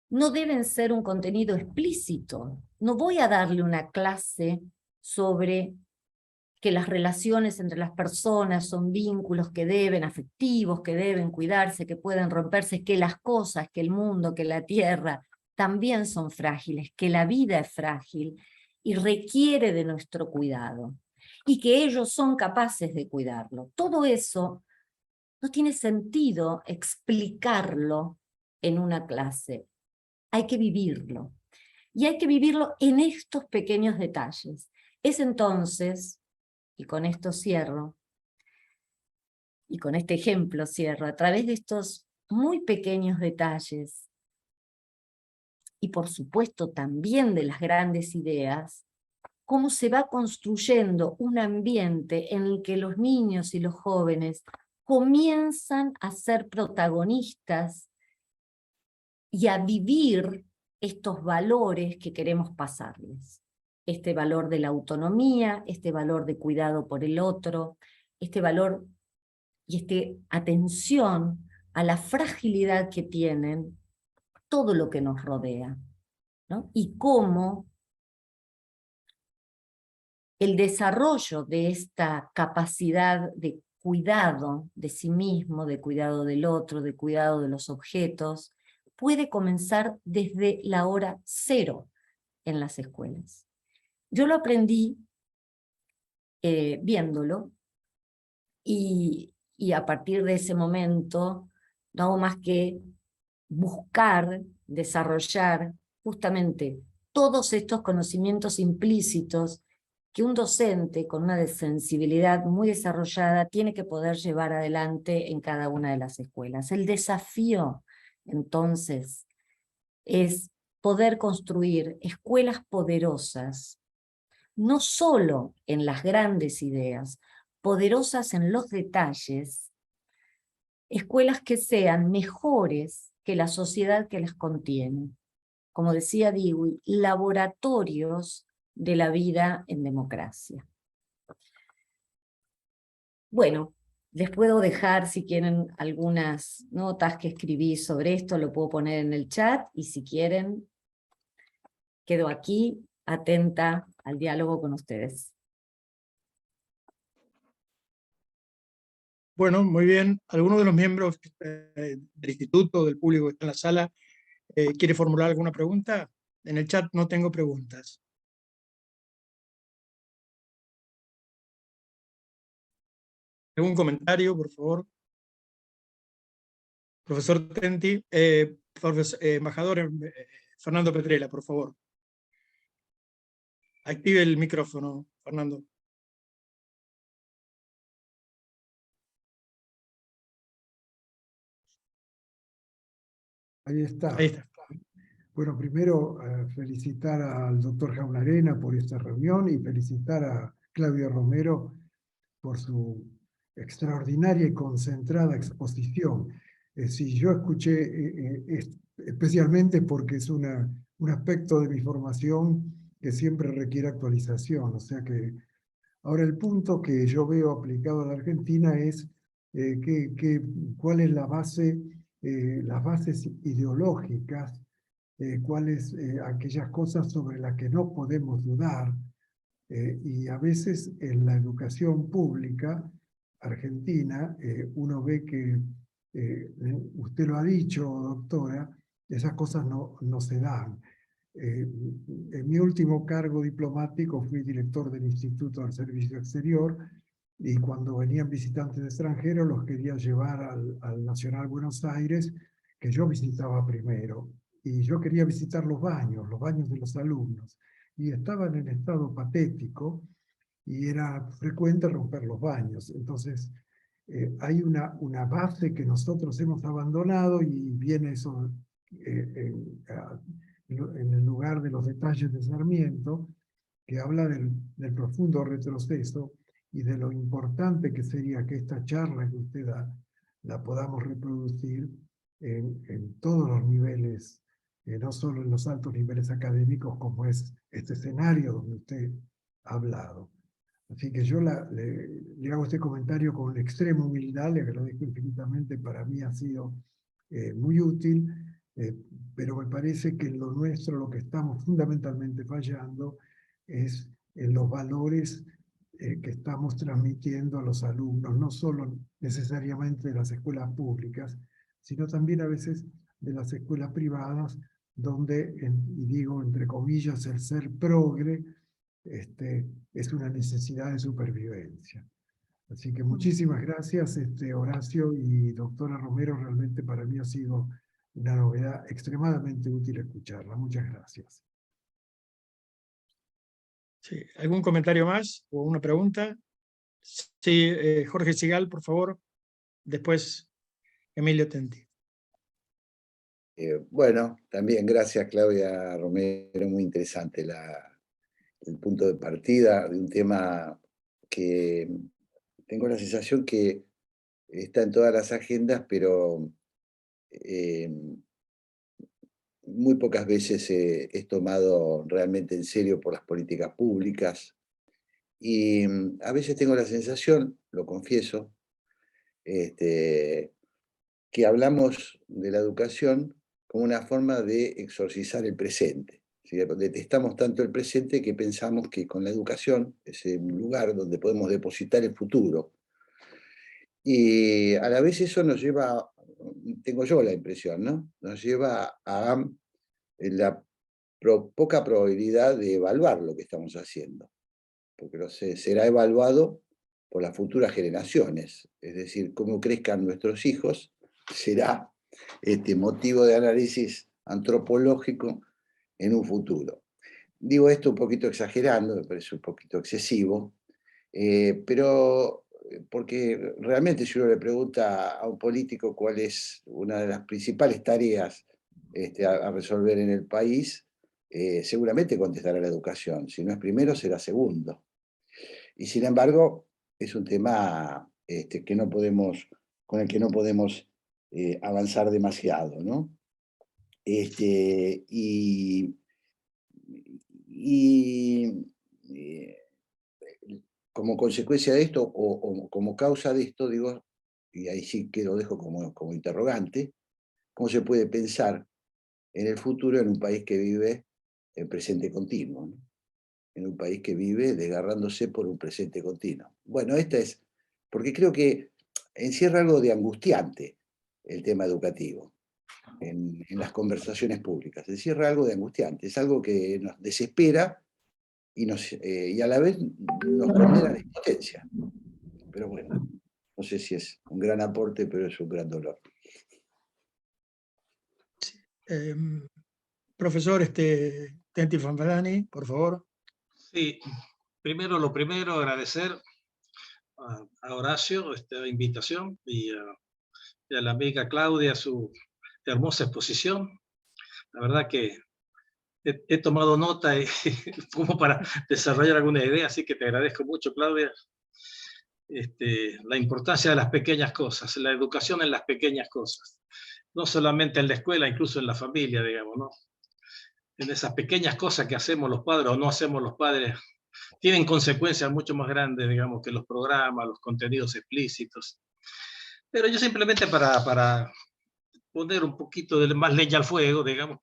no deben ser un contenido explícito. No voy a darle una clase sobre que las relaciones entre las personas son vínculos que deben, afectivos, que deben cuidarse, que pueden romperse, que las cosas, que el mundo, que la tierra también son frágiles, que la vida es frágil y requiere de nuestro cuidado, y que ellos son capaces de cuidarlo. Todo eso no tiene sentido explicarlo en una clase. Hay que vivirlo. Y hay que vivirlo en estos pequeños detalles. Es entonces, y con esto cierro, y con este ejemplo cierro, a través de estos muy pequeños detalles, y por supuesto también de las grandes ideas, cómo se va construyendo un ambiente en el que los niños y los jóvenes comienzan a ser protagonistas y a vivir estos valores que queremos pasarles. Este valor de la autonomía, este valor de cuidado por el otro, este valor y esta atención a la fragilidad que tienen todo lo que nos rodea, ¿no? Y cómo el desarrollo de esta capacidad de cuidado de sí mismo, de cuidado del otro, de cuidado de los objetos, puede comenzar desde la hora cero en las escuelas. Yo lo aprendí viéndolo, y a partir de ese momento no hago más que buscar, desarrollar justamente todos estos conocimientos implícitos que un docente con una sensibilidad muy desarrollada tiene que poder llevar adelante en cada una de las escuelas. El desafío, entonces, es poder construir escuelas poderosas, no solo en las grandes ideas, poderosas en los detalles escuelas que sean mejores que la sociedad que las contiene. Como decía Dewey, laboratorios de la vida en democracia. Bueno, les puedo dejar, si quieren, algunas notas que escribí sobre esto, lo puedo poner en el chat, y si quieren, quedo aquí, atenta al diálogo con ustedes. Bueno, muy bien. ¿Alguno de los miembros del instituto, del público que está en la sala, quiere formular alguna pregunta? En el chat no tengo preguntas. ¿Algún comentario, por favor? Profesor Tenti, embajador Fernando Petrella, por favor. Active el micrófono, Fernando. Ahí está. Ahí está. Bueno, primero felicitar al doctor Jaunarena por esta reunión y felicitar a Claudio Romero por su extraordinaria y concentrada exposición. Sí, yo escuché especialmente porque es un aspecto de mi formación que siempre requiere actualización. O sea que ahora el punto que yo veo aplicado a la Argentina es cuál es la base, las bases ideológicas, cuáles aquellas cosas sobre las que no podemos dudar, y a veces en la educación pública argentina uno ve que, usted lo ha dicho, doctora, esas cosas no se dan. En mi último cargo diplomático fui director del Instituto del Servicio Exterior, y cuando venían visitantes extranjeros los quería llevar al Nacional Buenos Aires, que yo visitaba primero. Y yo quería visitar los baños de los alumnos. Y estaban en estado patético y era frecuente romper los baños. Entonces, hay una base que nosotros hemos abandonado, y viene eso en el lugar de los detalles de Sarmiento, que habla del profundo retroceso y de lo importante que sería que esta charla que usted da la podamos reproducir en todos los niveles, no solo en los altos niveles académicos, como es este escenario donde usted ha hablado. Así que yo le hago este comentario con extrema humildad, le agradezco infinitamente, para mí ha sido muy útil, pero me parece que en lo nuestro lo que estamos fundamentalmente fallando es en los valores que estamos transmitiendo a los alumnos, no solo necesariamente de las escuelas públicas, sino también a veces de las escuelas privadas, donde, y digo entre comillas, el ser progre es una necesidad de supervivencia. Así que muchísimas gracias, Horacio y doctora Romero. Realmente para mí ha sido una novedad extremadamente útil escucharla. Muchas gracias. Sí. ¿Algún comentario más o una pregunta? Sí, Jorge Sigal, por favor. Después, Emilio Tenti. Bueno, también gracias, Claudia Romero. Muy interesante el punto de partida de un tema que tengo la sensación que está en todas las agendas, pero muy pocas veces es tomado realmente en serio por las políticas públicas. Y a veces tengo la sensación, lo confieso, que hablamos de la educación como una forma de exorcizar el presente. ¿Sí? Detestamos tanto el presente que pensamos que con la educación es un lugar donde podemos depositar el futuro. Y a la vez eso nos lleva, tengo yo la impresión, ¿no? Nos lleva a la poca probabilidad de evaluar lo que estamos haciendo, porque será evaluado por las futuras generaciones, es decir, cómo crezcan nuestros hijos será motivo de análisis antropológico en un futuro. Digo esto un poquito exagerando, me parece un poquito excesivo, pero porque realmente si uno le pregunta a un político cuál es una de las principales tareas a resolver en el país, seguramente contestará la educación. Si no es primero, será segundo. Y sin embargo, es un tema que no podemos con el que no podemos avanzar demasiado, ¿no? Como consecuencia de esto, o como causa de esto, digo, y ahí sí que lo dejo como interrogante, ¿cómo se puede pensar en el futuro en un país que vive en presente continuo, ¿no? En un país que vive desgarrándose por un presente continuo? Bueno, porque creo que encierra algo de angustiante el tema educativo en las conversaciones públicas. Encierra algo de angustiante, es algo que nos desespera y a la vez nos condena a la impotencia. Pero bueno, no sé si es un gran aporte, pero es un gran dolor. Profesor Tenti Fanfalani, por favor. Sí, lo primero, agradecer a Horacio esta invitación y a la amiga Claudia su hermosa exposición. La verdad que he tomado nota como para desarrollar alguna idea, así que te agradezco mucho, Claudia. La importancia de las pequeñas cosas, la educación en las pequeñas cosas, no solamente en la escuela, incluso en la familia, digamos, ¿no? En esas pequeñas cosas que hacemos los padres o no hacemos los padres, tienen consecuencias mucho más grandes, digamos, que los programas, los contenidos explícitos. Pero yo simplemente para poner un poquito de más leña al fuego, digamos,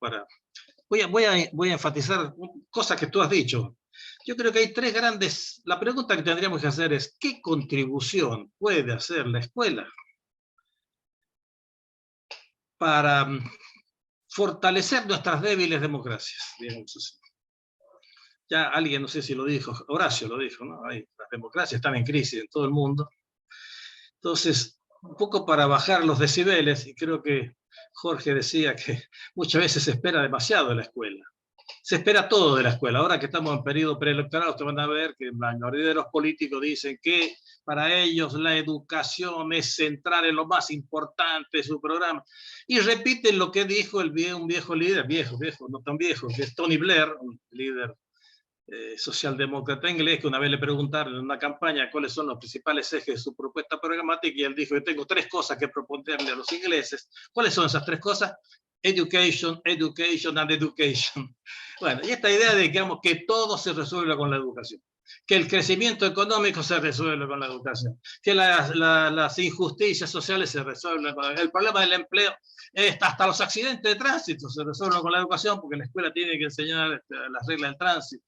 voy a enfatizar cosas que tú has dicho. Yo creo que hay tres grandes... La pregunta que tendríamos que hacer es, ¿qué contribución puede hacer la escuela para fortalecer nuestras débiles democracias, digamos así? Ya alguien, no sé si lo dijo, Horacio lo dijo, ¿no? Las democracias están en crisis en todo el mundo. Entonces, un poco para bajar los decibeles, y creo que Jorge decía que muchas veces se espera demasiado de la escuela. Se espera todo de la escuela. Ahora que estamos en periodo preelectoral, ustedes van a ver que la mayoría de los políticos dicen que para ellos la educación es central en lo más importante de su programa. Y repiten lo que dijo un viejo líder, viejo, no tan viejo, que es Tony Blair, un líder socialdemócrata inglés, que una vez le preguntaron en una campaña cuáles son los principales ejes de su propuesta programática, y él dijo: yo tengo tres cosas que proponerle a los ingleses. ¿Cuáles son esas tres cosas? Education, education and education. Bueno, y esta idea de que todo se resuelve con la educación, que el crecimiento económico se resuelve con la educación, que las injusticias sociales se resuelven con el problema del empleo, hasta los accidentes de tránsito se resuelven con la educación, porque la escuela tiene que enseñar las reglas del tránsito.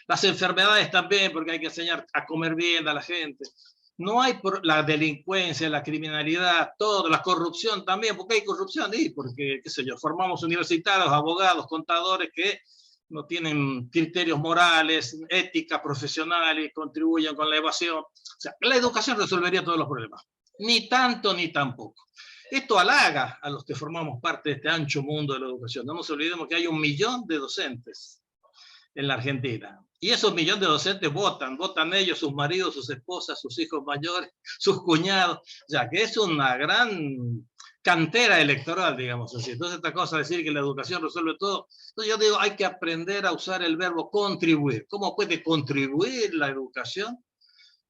Las enfermedades también, porque hay que enseñar a comer bien a la gente. No hay la delincuencia, la criminalidad, todo, la corrupción también, porque hay corrupción, y porque, qué sé yo, formamos universitarios, abogados, contadores que no tienen criterios morales, ética profesional y contribuyen con la evasión. O sea, la educación resolvería todos los problemas. Ni tanto ni tampoco. Esto halaga a los que formamos parte de este ancho mundo de la educación. No nos olvidemos que hay 1 millón de docentes en la Argentina. Y esos 1 millón de docentes votan ellos, sus maridos, sus esposas, sus hijos mayores, sus cuñados. O sea, que es una gran cantera electoral, digamos así. Entonces, esta cosa de decir que la educación resuelve todo. Entonces, yo digo, hay que aprender a usar el verbo contribuir. ¿Cómo puede contribuir la educación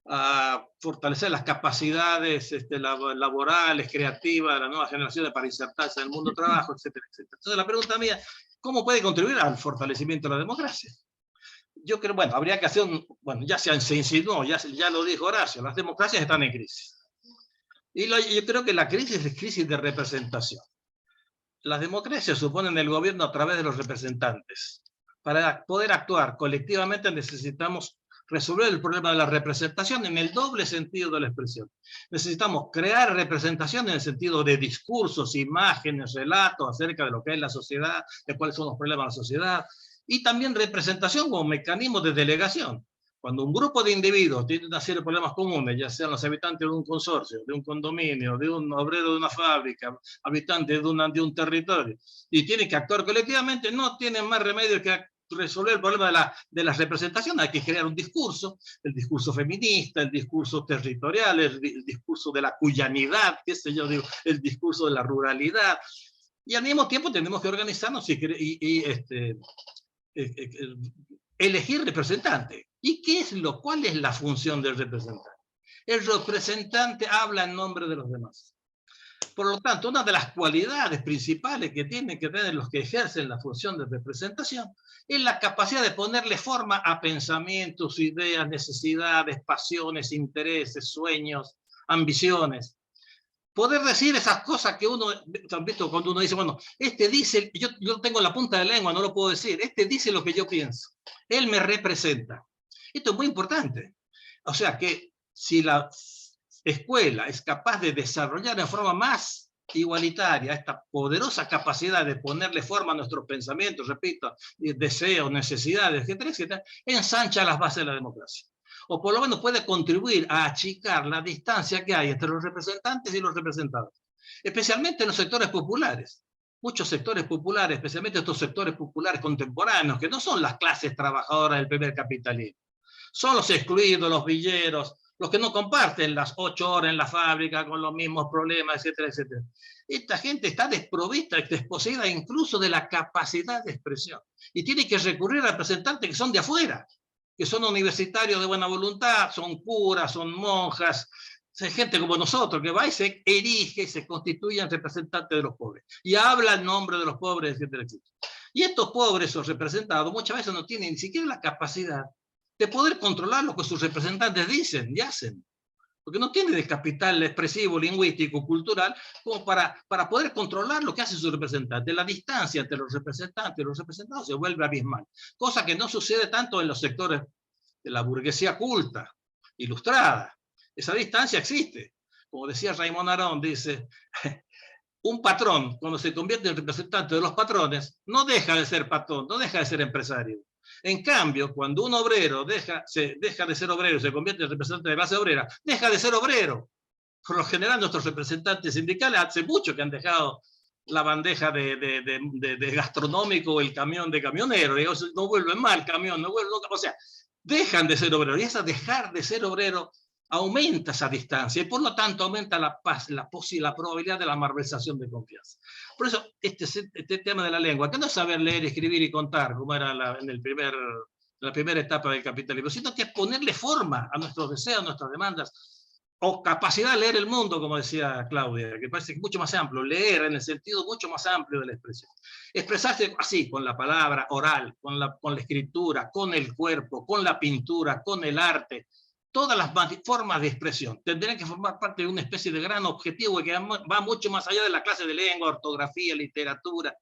a fortalecer las capacidades laborales, creativas de las nuevas generaciones para insertarse en el mundo del trabajo, etcétera, etcétera? Entonces, la pregunta mía, ¿cómo puede contribuir al fortalecimiento de la democracia? Yo creo, bueno, habría que hacer bueno, ya se insinuó, ya lo dijo Horacio, las democracias están en crisis. Y yo creo que la crisis es crisis de representación. Las democracias suponen el gobierno a través de los representantes. Para poder actuar colectivamente necesitamos resolver el problema de la representación en el doble sentido de la expresión. Necesitamos crear representación en el sentido de discursos, imágenes, relatos acerca de lo que es la sociedad, de cuáles son los problemas de la sociedad, y también representación como mecanismo de delegación. Cuando un grupo de individuos tiene una serie de problemas comunes, ya sean los habitantes de un consorcio, de un condominio, de un obrero de una fábrica, habitantes de un territorio, y tienen que actuar colectivamente, no tienen más remedio que resolver el problema de las representaciones. Hay que crear un discurso, el discurso feminista, el discurso territorial, el discurso de la cuyanidad, qué sé yo, digo, el discurso de la ruralidad, y al mismo tiempo tenemos que organizarnos y elegir representante. ¿Y cuál es la función del representante? El representante habla en nombre de los demás. Por lo tanto, una de las cualidades principales que tienen que tener los que ejercen la función de representación es la capacidad de ponerle forma a pensamientos, ideas, necesidades, pasiones, intereses, sueños, ambiciones. Poder decir esas cosas que uno, ¿han visto cuando uno dice, bueno, este dice, yo tengo la punta de la lengua, no lo puedo decir, este dice lo que yo pienso, él me representa. Esto es muy importante. O sea que si la escuela es capaz de desarrollar de forma más igualitaria esta poderosa capacidad de ponerle forma a nuestros pensamientos, repito, deseos, necesidades, etcétera, etcétera, ensancha las bases de la democracia. O por lo menos puede contribuir a achicar la distancia que hay entre los representantes y los representados, especialmente en los sectores populares. Muchos sectores populares, especialmente estos sectores populares contemporáneos, que no son las clases trabajadoras del primer capitalismo, son los excluidos, los villeros, los que no comparten las 8 horas en la fábrica con los mismos problemas, etcétera, etcétera. Esta gente está desprovista, desposeída incluso de la capacidad de expresión, y tiene que recurrir a representantes que son de afuera, que son universitarios de buena voluntad, son curas, son monjas, hay gente como nosotros que va y se erige y se constituye en representante de los pobres, y habla en nombre de los pobres, etcétera, etcétera. Y estos pobres o representados muchas veces no tienen ni siquiera la capacidad de poder controlar lo que sus representantes dicen y hacen, porque no tienen el capital expresivo, lingüístico, cultural, como para poder controlar lo que hace su representante. La distancia entre los representantes y los representados se vuelve abismal, cosa que no sucede tanto en los sectores de la burguesía culta, ilustrada. Esa distancia existe. Como decía Raymond Aron, dice, un patrón, cuando se convierte en representante de los patrones, no deja de ser patrón, no deja de ser empresario. En cambio, cuando un obrero deja de ser obrero y se convierte en representante de la clase obrera, deja de ser obrero. Por lo general, nuestros representantes sindicales hace mucho que han dejado la bandeja de gastronómico o el camión de camionero. No vuelven mal el camión, no vuelven, o sea, dejan de ser obrero. Y esa dejar de ser obrero aumenta esa distancia y por lo tanto aumenta la probabilidad de la malversación de confianza. Por eso este tema de la lengua, que no es saber leer, escribir y contar, como era en la primera etapa del capitalismo, sino que es ponerle forma a nuestros deseos, a nuestras demandas, o capacidad de leer el mundo, como decía Claudia, que parece mucho más amplio, leer en el sentido mucho más amplio de la expresión. Expresarse así, con la palabra oral, con la escritura, con el cuerpo, con la pintura, con el arte. Todas las formas de expresión tendrían que formar parte de una especie de gran objetivo que va mucho más allá de la clase de lengua, ortografía, literatura.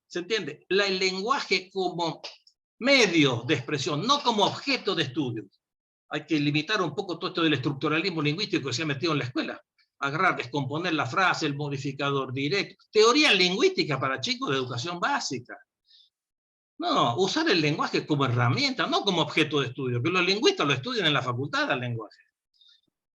¿Se entiende? El lenguaje como medio de expresión, no como objeto de estudio. Hay que limitar un poco todo esto del estructuralismo lingüístico que se ha metido en la escuela. Agarrar, descomponer la frase, el modificador directo. Teoría lingüística para chicos de educación básica. No, usar el lenguaje como herramienta, no como objeto de estudio, que los lingüistas lo estudian en la facultad del lenguaje.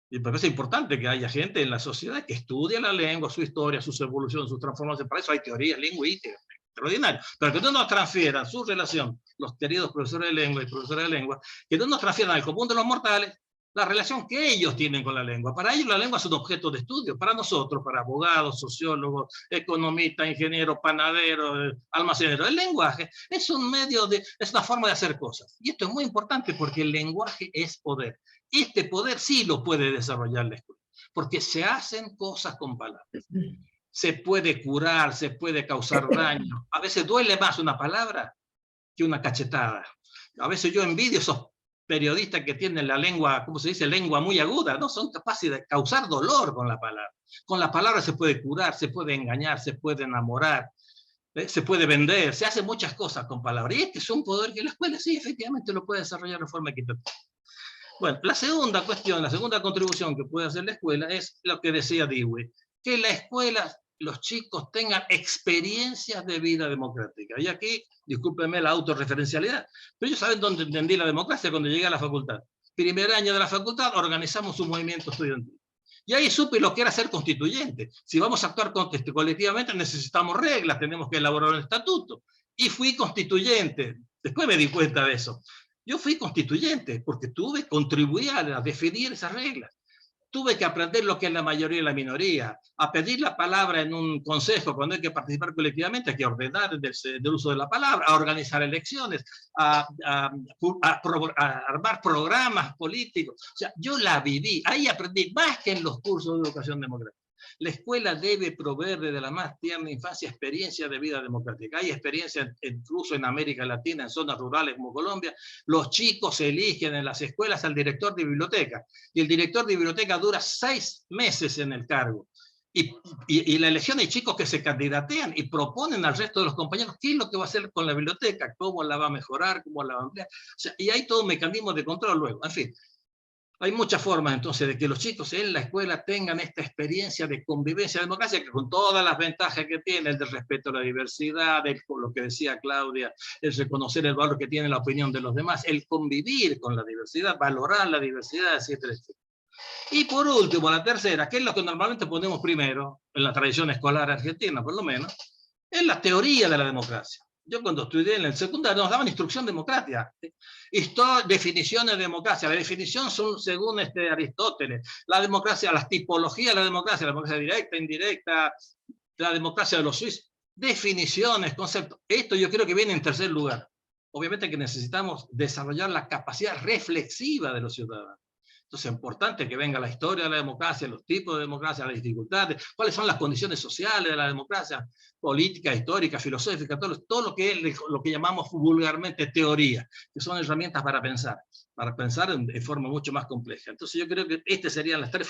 Y me parece importante que haya gente en la sociedad que estudie la lengua, su historia, sus evoluciones, sus transformaciones. Para eso hay teorías lingüísticas extraordinarias. Pero que no nos transfieran su relación, los queridos profesores de lengua y profesores de lengua, que no nos transfieran al común de los mortales la relación que ellos tienen con la lengua. Para ellos la lengua es un objeto de estudio. Para nosotros, para abogados, sociólogos, economistas, ingenieros, panaderos, almaceneros, el lenguaje es un medio es una forma de hacer cosas. Y esto es muy importante porque el lenguaje es poder. Este poder sí lo puede desarrollar la escuela, porque se hacen cosas con palabras. Se puede curar, se puede causar daño. A veces duele más una palabra que una cachetada. A veces yo envidio esos periodistas que tienen la lengua, ¿cómo se dice? Lengua muy aguda, ¿no? Son capaces de causar dolor con la palabra. Con la palabra se puede curar, se puede engañar, se puede enamorar, se puede vender, se hacen muchas cosas con palabras. Y este es un poder que la escuela sí, efectivamente, lo puede desarrollar de forma equitativa. Bueno, la segunda cuestión, la segunda contribución que puede hacer la escuela es lo que decía Dewey, que la escuela, los chicos tengan experiencias de vida democrática. Y aquí, discúlpenme la autorreferencialidad, pero ellos saben dónde entendí la democracia cuando llegué a la facultad. Primer año de la facultad, organizamos un movimiento estudiantil. Y ahí supe lo que era ser constituyente. Si vamos a actuar colectivamente, necesitamos reglas, tenemos que elaborar un estatuto. Y fui constituyente. Después me di cuenta de eso. Yo fui constituyente porque contribuí a definir esas reglas. Tuve que aprender lo que es la mayoría y la minoría, a pedir la palabra en un consejo cuando hay que participar colectivamente, hay que ordenar del uso de la palabra, a organizar elecciones, a armar programas políticos. O sea, yo la viví, ahí aprendí más que en los cursos de educación democrática. La escuela debe proveer desde la más tierna infancia experiencia de vida democrática. Hay experiencia incluso en América Latina, en zonas rurales como Colombia. Los chicos eligen en las escuelas al director de biblioteca, y el director de biblioteca dura 6 meses en el cargo. Y la elección de chicos que se candidatean y proponen al resto de los compañeros qué es lo que va a hacer con la biblioteca, cómo la va a mejorar, cómo la va a ampliar. O sea, y hay todo un mecanismo de control luego. En fin, hay muchas formas entonces de que los chicos en la escuela tengan esta experiencia de convivencia democrática, que con todas las ventajas que tiene, el de respeto a la diversidad, lo que decía Claudia, el reconocer el valor que tiene la opinión de los demás, el convivir con la diversidad, valorar la diversidad, etcétera, etcétera. Y por último, la tercera, que es lo que normalmente ponemos primero, en la tradición escolar argentina por lo menos, es la teoría de la democracia. Yo cuando estudié en el secundario nos daban instrucción democrática. Definiciones de democracia. La definición son según Aristóteles. La democracia, las tipologías de la democracia directa, indirecta, la democracia de los suizos. Definiciones, conceptos. Esto yo creo que viene en tercer lugar. Obviamente que necesitamos desarrollar la capacidad reflexiva de los ciudadanos. Entonces es importante que venga la historia de la democracia, los tipos de democracia, las dificultades, cuáles son las condiciones sociales de la democracia, política, histórica, filosófica, todo lo que llamamos vulgarmente teoría, que son herramientas para pensar de forma mucho más compleja. Entonces yo creo que estos serían los tres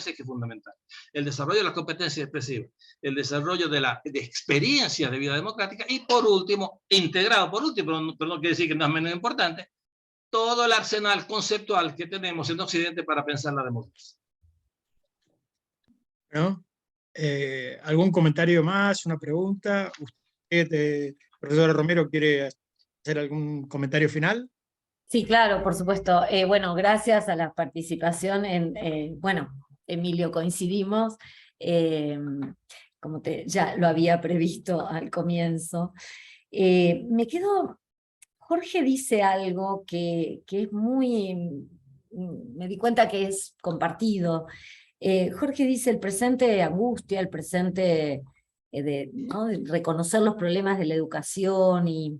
ejes fundamentales. El desarrollo de las competencias expresivas, el desarrollo de experiencias de vida democrática, y por último, integrado por último, pero no quiere decir que no es menos importante, todo el arsenal conceptual que tenemos en Occidente para pensar la democracia. Bueno, ¿algún comentario más, una pregunta? ¿Usted, profesora Romero, quiere hacer algún comentario final? Sí, claro, por supuesto. Bueno, gracias a la participación bueno, Emilio, coincidimos, como ya lo había previsto al comienzo. Me quedo, Jorge dice algo que es muy, me di cuenta que es compartido. Jorge dice el presente angustia, el presente ¿no? de reconocer los problemas de la educación y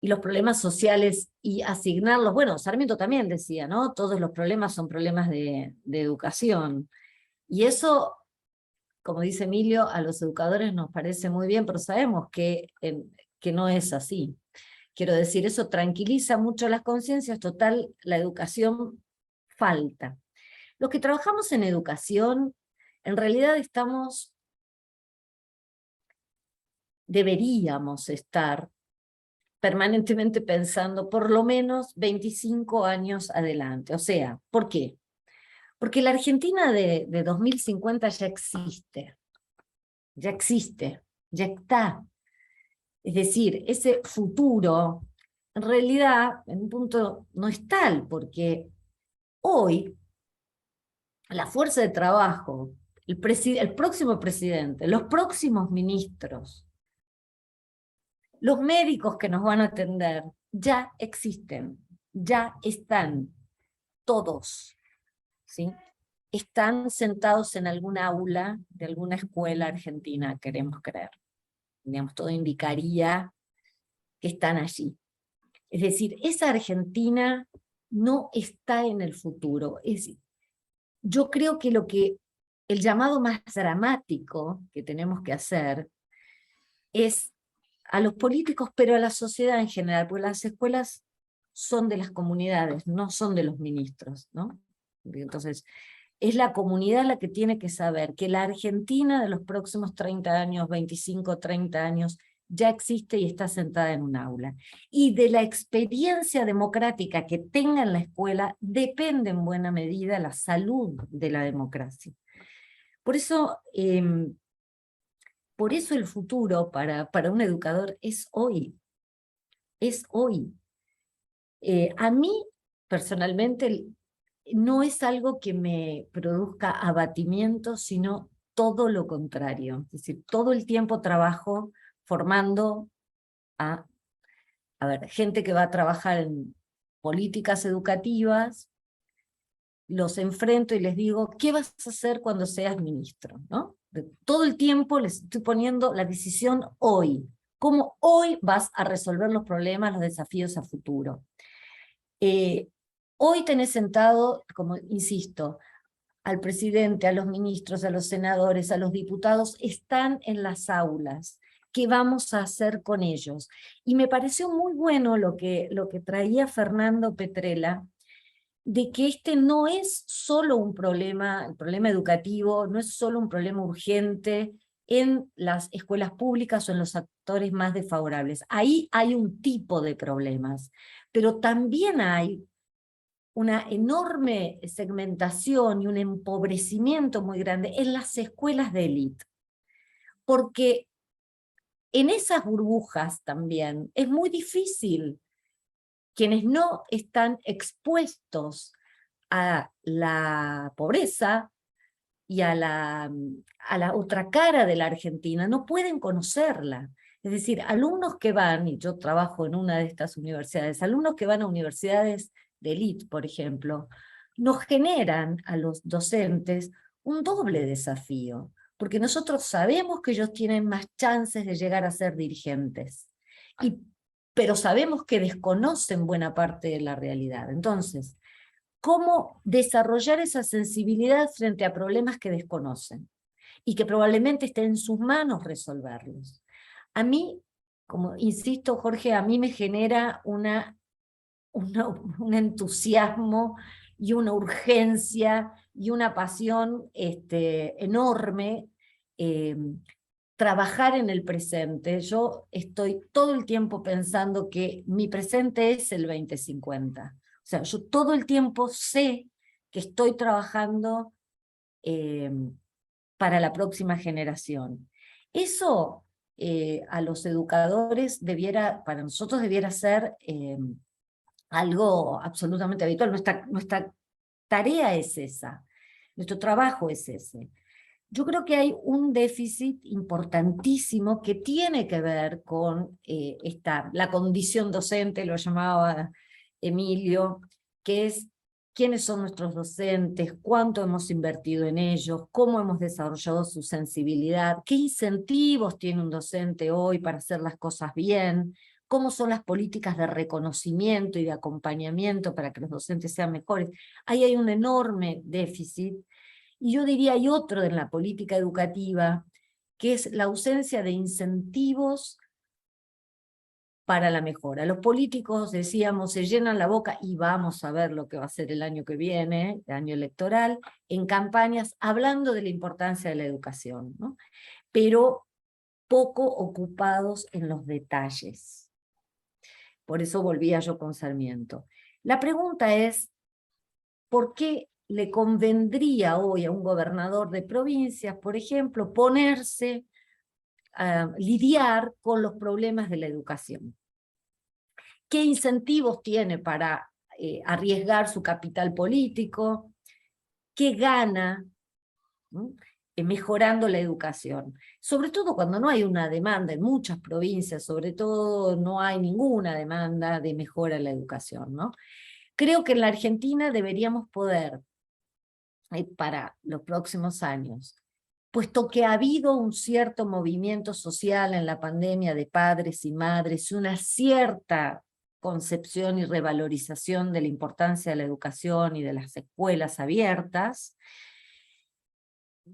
los problemas sociales y asignarlos. Bueno, Sarmiento también decía, ¿no? Todos los problemas son problemas de educación. Y eso, como dice Emilio, a los educadores nos parece muy bien, pero sabemos que no es así. Quiero decir, eso tranquiliza mucho las conciencias, total, la educación falta. Los que trabajamos en educación, en realidad deberíamos estar permanentemente pensando por lo menos 25 años adelante. O sea, ¿por qué? Porque la Argentina de 2050 ya existe, ya está. Es decir, ese futuro, en realidad, en un punto no es tal, porque hoy la fuerza de trabajo, el próximo presidente, los próximos ministros, los médicos que nos van a atender, ya existen, ya están todos, ¿sí? Están sentados en alguna aula de alguna escuela argentina, queremos creer. Digamos, todo indicaría que están allí. Es decir, esa Argentina no está en el futuro. Yo creo que el llamado más dramático que tenemos que hacer es a los políticos, pero a la sociedad en general, porque las escuelas son de las comunidades, no son de los ministros, ¿no? Entonces, es la comunidad la que tiene que saber que la Argentina de los próximos 30 años, 25, 30 años, ya existe y está sentada en un aula. Y de la experiencia democrática que tenga en la escuela depende en buena medida la salud de la democracia. Por eso el futuro para un educador es hoy. Es hoy. A mí, personalmente, no es algo que me produzca abatimiento, sino todo lo contrario. Es decir, todo el tiempo trabajo formando a gente que va a trabajar en políticas educativas, los enfrento y les digo, ¿qué vas a hacer cuando seas ministro? ¿No? Todo el tiempo les estoy poniendo la decisión hoy. ¿Cómo hoy vas a resolver los problemas, los desafíos a futuro? Hoy tenés sentado, como insisto, al presidente, a los ministros, a los senadores, a los diputados, están en las aulas. ¿Qué vamos a hacer con ellos? Y me pareció muy bueno lo que traía Fernando Petrella, de que este no es solo un problema, el problema educativo, no es solo un problema urgente en las escuelas públicas o en los actores más desfavorables. Ahí hay un tipo de problemas, pero también hay una enorme segmentación y un empobrecimiento muy grande en las escuelas de élite. Porque en esas burbujas también es muy difícil. Quienes no están expuestos a la pobreza y a la otra cara de la Argentina no pueden conocerla. Es decir, alumnos que van, y yo trabajo en una de estas universidades, alumnos que van a universidades de élite, por ejemplo, nos generan a los docentes un doble desafío, porque nosotros sabemos que ellos tienen más chances de llegar a ser dirigentes, pero sabemos que desconocen buena parte de la realidad. Entonces, ¿cómo desarrollar esa sensibilidad frente a problemas que desconocen y que probablemente estén en sus manos resolverlos? A mí, como insisto, Jorge, a mí me genera un entusiasmo y una urgencia y una pasión enorme trabajar en el presente. Yo estoy todo el tiempo pensando que mi presente es el 2050. O sea, yo todo el tiempo sé que estoy trabajando para la próxima generación. Eso a los educadores para nosotros debiera ser algo absolutamente habitual. Nuestra tarea es esa, nuestro trabajo es ese. Yo creo que hay un déficit importantísimo que tiene que ver con la condición docente, lo llamaba Emilio, que es quiénes son nuestros docentes, cuánto hemos invertido en ellos, cómo hemos desarrollado su sensibilidad, qué incentivos tiene un docente hoy para hacer las cosas bien, cómo son las políticas de reconocimiento y de acompañamiento para que los docentes sean mejores. Ahí hay un enorme déficit. Y yo diría, hay otro en la política educativa, que es la ausencia de incentivos para la mejora. Los políticos, decíamos, se llenan la boca, y vamos a ver lo que va a ser el año que viene, el año electoral, en campañas, hablando de la importancia de la educación, ¿no? Pero poco ocupados en los detalles. Por eso volvía yo con Sarmiento. La pregunta es, ¿por qué le convendría hoy a un gobernador de provincias, por ejemplo, ponerse a lidiar con los problemas de la educación? ¿Qué incentivos tiene para arriesgar su capital político? ¿Qué gana mejorando la educación? Sobre todo cuando no hay una demanda en muchas provincias, sobre todo no hay ninguna demanda de mejora en la educación, ¿no? Creo que en la Argentina deberíamos poder, para los próximos años, puesto que ha habido un cierto movimiento social en la pandemia de padres y madres, una cierta concepción y revalorización de la importancia de la educación y de las escuelas abiertas,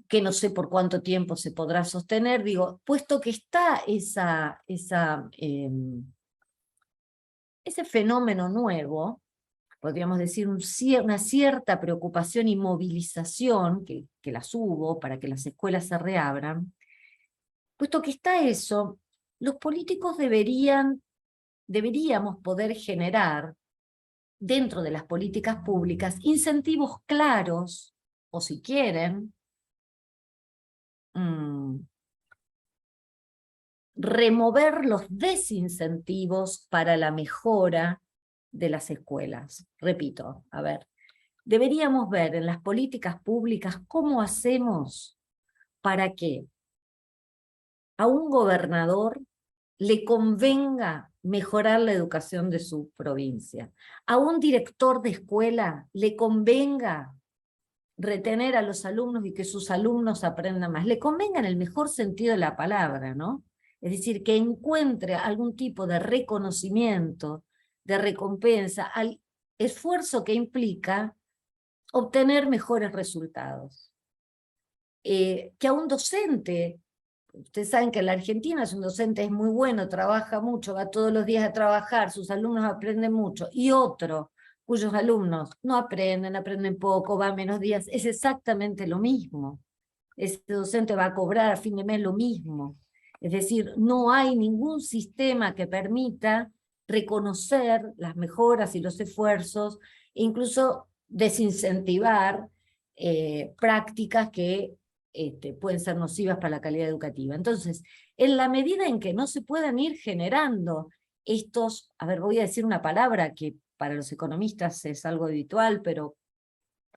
que no sé por cuánto tiempo se podrá sostener, digo, puesto que está ese fenómeno nuevo, podríamos decir una cierta preocupación y movilización, que las hubo para que las escuelas se reabran, puesto que está eso, los políticos deberíamos poder generar, dentro de las políticas públicas, incentivos claros, o si quieren, remover los desincentivos para la mejora de las escuelas. Repito, a ver, deberíamos ver en las políticas públicas cómo hacemos para que a un gobernador le convenga mejorar la educación de su provincia. A un director de escuela le convenga retener a los alumnos y que sus alumnos aprendan más. Le convenga en el mejor sentido de la palabra, ¿no? Es decir, que encuentre algún tipo de reconocimiento, de recompensa al esfuerzo que implica obtener mejores resultados. Que a un docente, ustedes saben que en la Argentina un docente es muy bueno, trabaja mucho, va todos los días a trabajar, sus alumnos aprenden mucho, y otro cuyos alumnos no aprenden, aprenden poco, van menos días, es exactamente lo mismo. Ese docente va a cobrar a fin de mes lo mismo. Es decir, no hay ningún sistema que permita reconocer las mejoras y los esfuerzos, e incluso desincentivar prácticas que pueden ser nocivas para la calidad educativa. Entonces, en la medida en que no se puedan ir generando estos, a ver, voy a decir una palabra que para los economistas es algo habitual, pero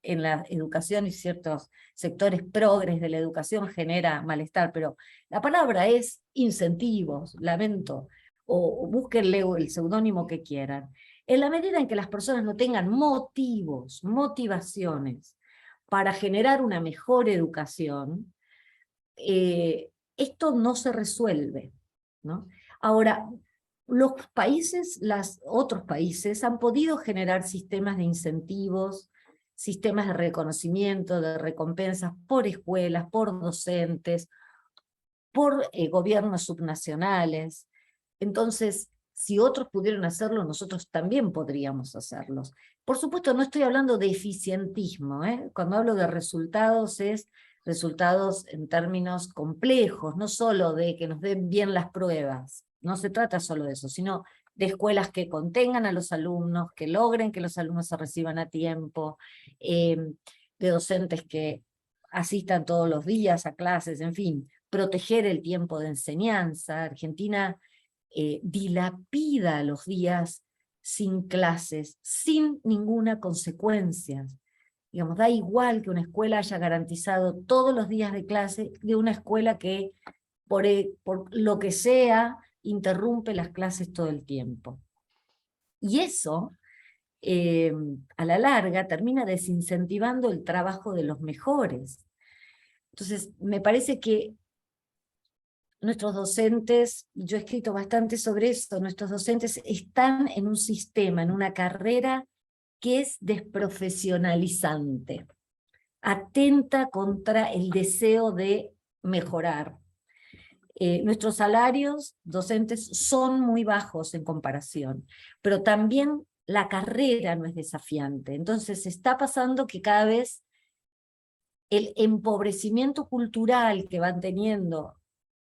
en la educación y ciertos sectores progres de la educación genera malestar, pero la palabra es incentivos, lamento, o búsquenle el seudónimo que quieran. En la medida en que las personas no tengan motivos, motivaciones para generar una mejor educación, esto no se resuelve, ¿no? Ahora, otros países han podido generar sistemas de incentivos, sistemas de reconocimiento, de recompensas por escuelas, por docentes, por gobiernos subnacionales. Entonces, si otros pudieron hacerlo, nosotros también podríamos hacerlos. Por supuesto, no estoy hablando de eficientismo, ¿eh? Cuando hablo de resultados, es resultados en términos complejos, no solo de que nos den bien las pruebas, no se trata solo de eso, sino de escuelas que contengan a los alumnos, que logren que los alumnos se reciban a tiempo, de docentes que asistan todos los días a clases, en fin, proteger el tiempo de enseñanza. Argentina dilapida los días sin clases, sin ninguna consecuencia. Digamos, da igual que una escuela haya garantizado todos los días de clase de una escuela que por lo que sea interrumpe las clases todo el tiempo. Y eso, a la larga, termina desincentivando el trabajo de los mejores. Entonces, me parece que nuestros docentes, y yo he escrito bastante sobre esto, nuestros docentes están en un sistema, en una carrera que es desprofesionalizante, atenta contra el deseo de mejorar. Nuestros salarios docentes son muy bajos en comparación, pero también la carrera no es desafiante. Entonces está pasando que cada vez el empobrecimiento cultural que van teniendo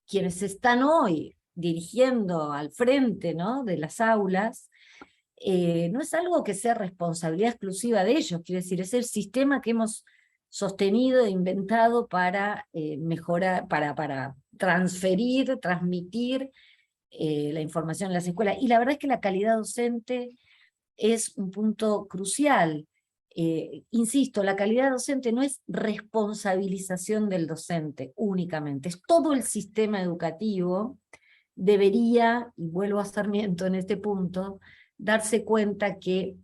quienes están hoy dirigiendo al frente, ¿no?, de las aulas, no es algo que sea responsabilidad exclusiva de ellos, quiere decir, es el sistema que hemos sostenido e inventado para mejorar, para transferir, transmitir la información en las escuelas. Y la verdad es que la calidad docente es un punto crucial. Insisto, la calidad docente no es responsabilización del docente únicamente, es todo el sistema educativo debería, y vuelvo a Sarmiento en este punto, darse cuenta que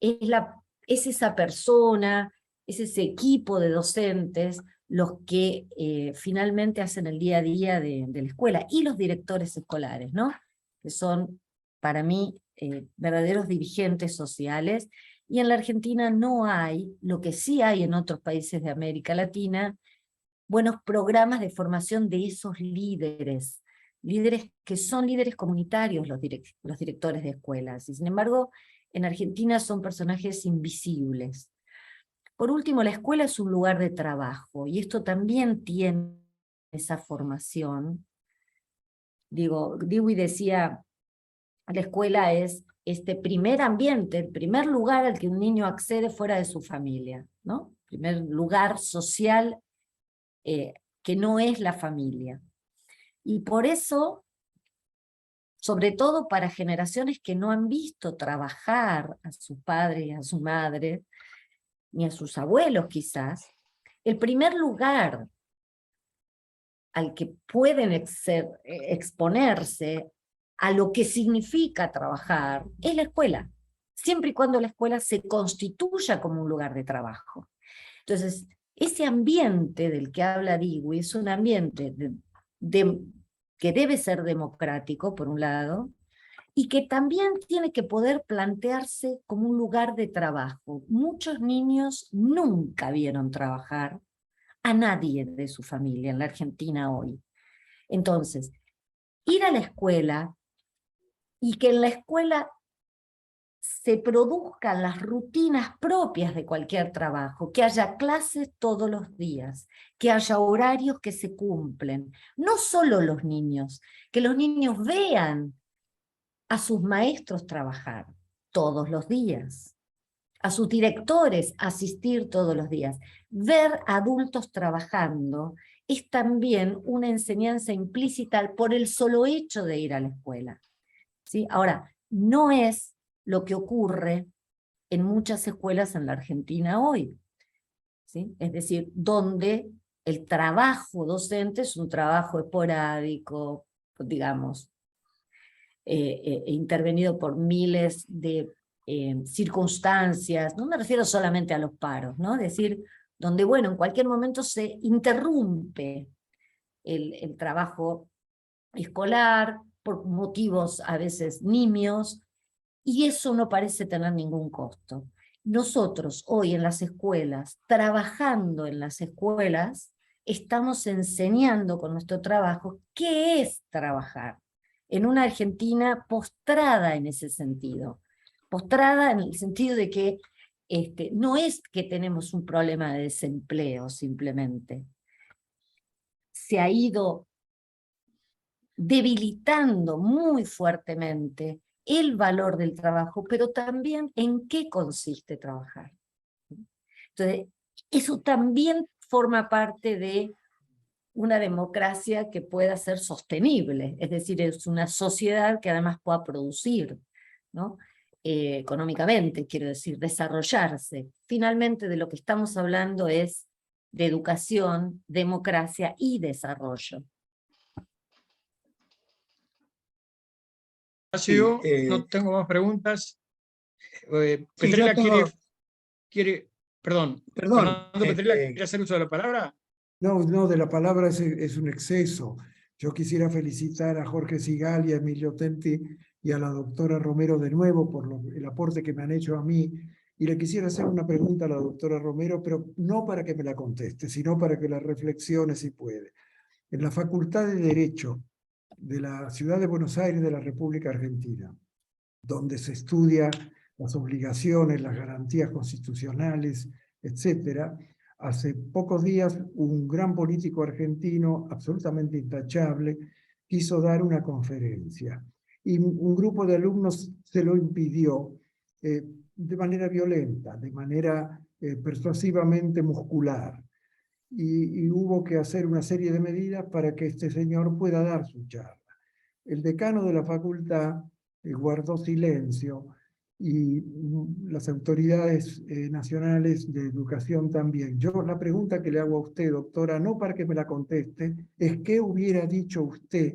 es esa persona, es ese equipo de docentes los que finalmente hacen el día a día de la escuela, y los directores escolares, ¿no?, que son para mí verdaderos dirigentes sociales. Y en la Argentina no hay, lo que sí hay en otros países de América Latina, buenos programas de formación de esos líderes que son líderes comunitarios, los directores de escuelas, y sin embargo en Argentina son personajes invisibles. Por último, la escuela es un lugar de trabajo, y esto también tiene esa formación. Dewey decía, la escuela es este primer ambiente, el primer lugar al que un niño accede fuera de su familia, ¿no? Primer lugar social que no es la familia. Y por eso, sobre todo para generaciones que no han visto trabajar a sus padres y a su madre, ni a sus abuelos quizás, el primer lugar al que pueden exponerse a lo que significa trabajar es la escuela, siempre y cuando la escuela se constituya como un lugar de trabajo. Entonces, ese ambiente del que habla Dewey es un ambiente que debe ser democrático, por un lado, y que también tiene que poder plantearse como un lugar de trabajo. Muchos niños nunca vieron trabajar a nadie de su familia en la Argentina hoy. Entonces, ir a la escuela y que en la escuela se produzcan las rutinas propias de cualquier trabajo, que haya clases todos los días, que haya horarios que se cumplen. No solo los niños, que los niños vean a sus maestros trabajar todos los días, a sus directores asistir todos los días. Ver adultos trabajando es también una enseñanza implícita por el solo hecho de ir a la escuela, ¿sí? Ahora, no es lo que ocurre en muchas escuelas en la Argentina hoy, ¿sí? Es decir, donde el trabajo docente es un trabajo esporádico, digamos, intervenido por miles de circunstancias. No me refiero solamente a los paros, ¿no? Es decir, donde, bueno, en cualquier momento se interrumpe el trabajo escolar por motivos a veces nimios, y eso no parece tener ningún costo. Nosotros hoy en las escuelas, trabajando en las escuelas, estamos enseñando con nuestro trabajo qué es trabajar en una Argentina postrada en ese sentido. Postrada en el sentido de que no es que tenemos un problema de desempleo simplemente. Se ha ido debilitando muy fuertemente el valor del trabajo, pero también en qué consiste trabajar. Entonces, eso también forma parte de una democracia que pueda ser sostenible, es decir, es una sociedad que además pueda producir, ¿no? Económicamente, quiero decir, desarrollarse. Finalmente, de lo que estamos hablando es de educación, democracia y desarrollo. Horacio, Sí, no tengo más preguntas. sí, Petrella yo tengo, perdón, perdón, Fernando Petrella quiere hacer uso de la palabra. No, no, de la palabra es un exceso. Yo quisiera felicitar a Jorge Sigal y a Emilio Tenti y a la doctora Romero de nuevo por el aporte que me han hecho a mí. Y le quisiera hacer una pregunta a la doctora Romero, pero no para que me la conteste, sino para que la reflexione si puede. En la Facultad de Derecho de la Ciudad de Buenos Aires de la República Argentina, donde se estudia las obligaciones, las garantías constitucionales, etcétera, hace pocos días un gran político argentino, absolutamente intachable, quiso dar una conferencia. Y un grupo de alumnos se lo impidió de manera violenta, de manera persuasivamente muscular. Y hubo que hacer una serie de medidas para que este señor pueda dar su charla. El decano de la facultad guardó silencio y las autoridades nacionales de educación también. Yo la pregunta que le hago a usted, doctora, no para que me la conteste, es ¿qué hubiera dicho usted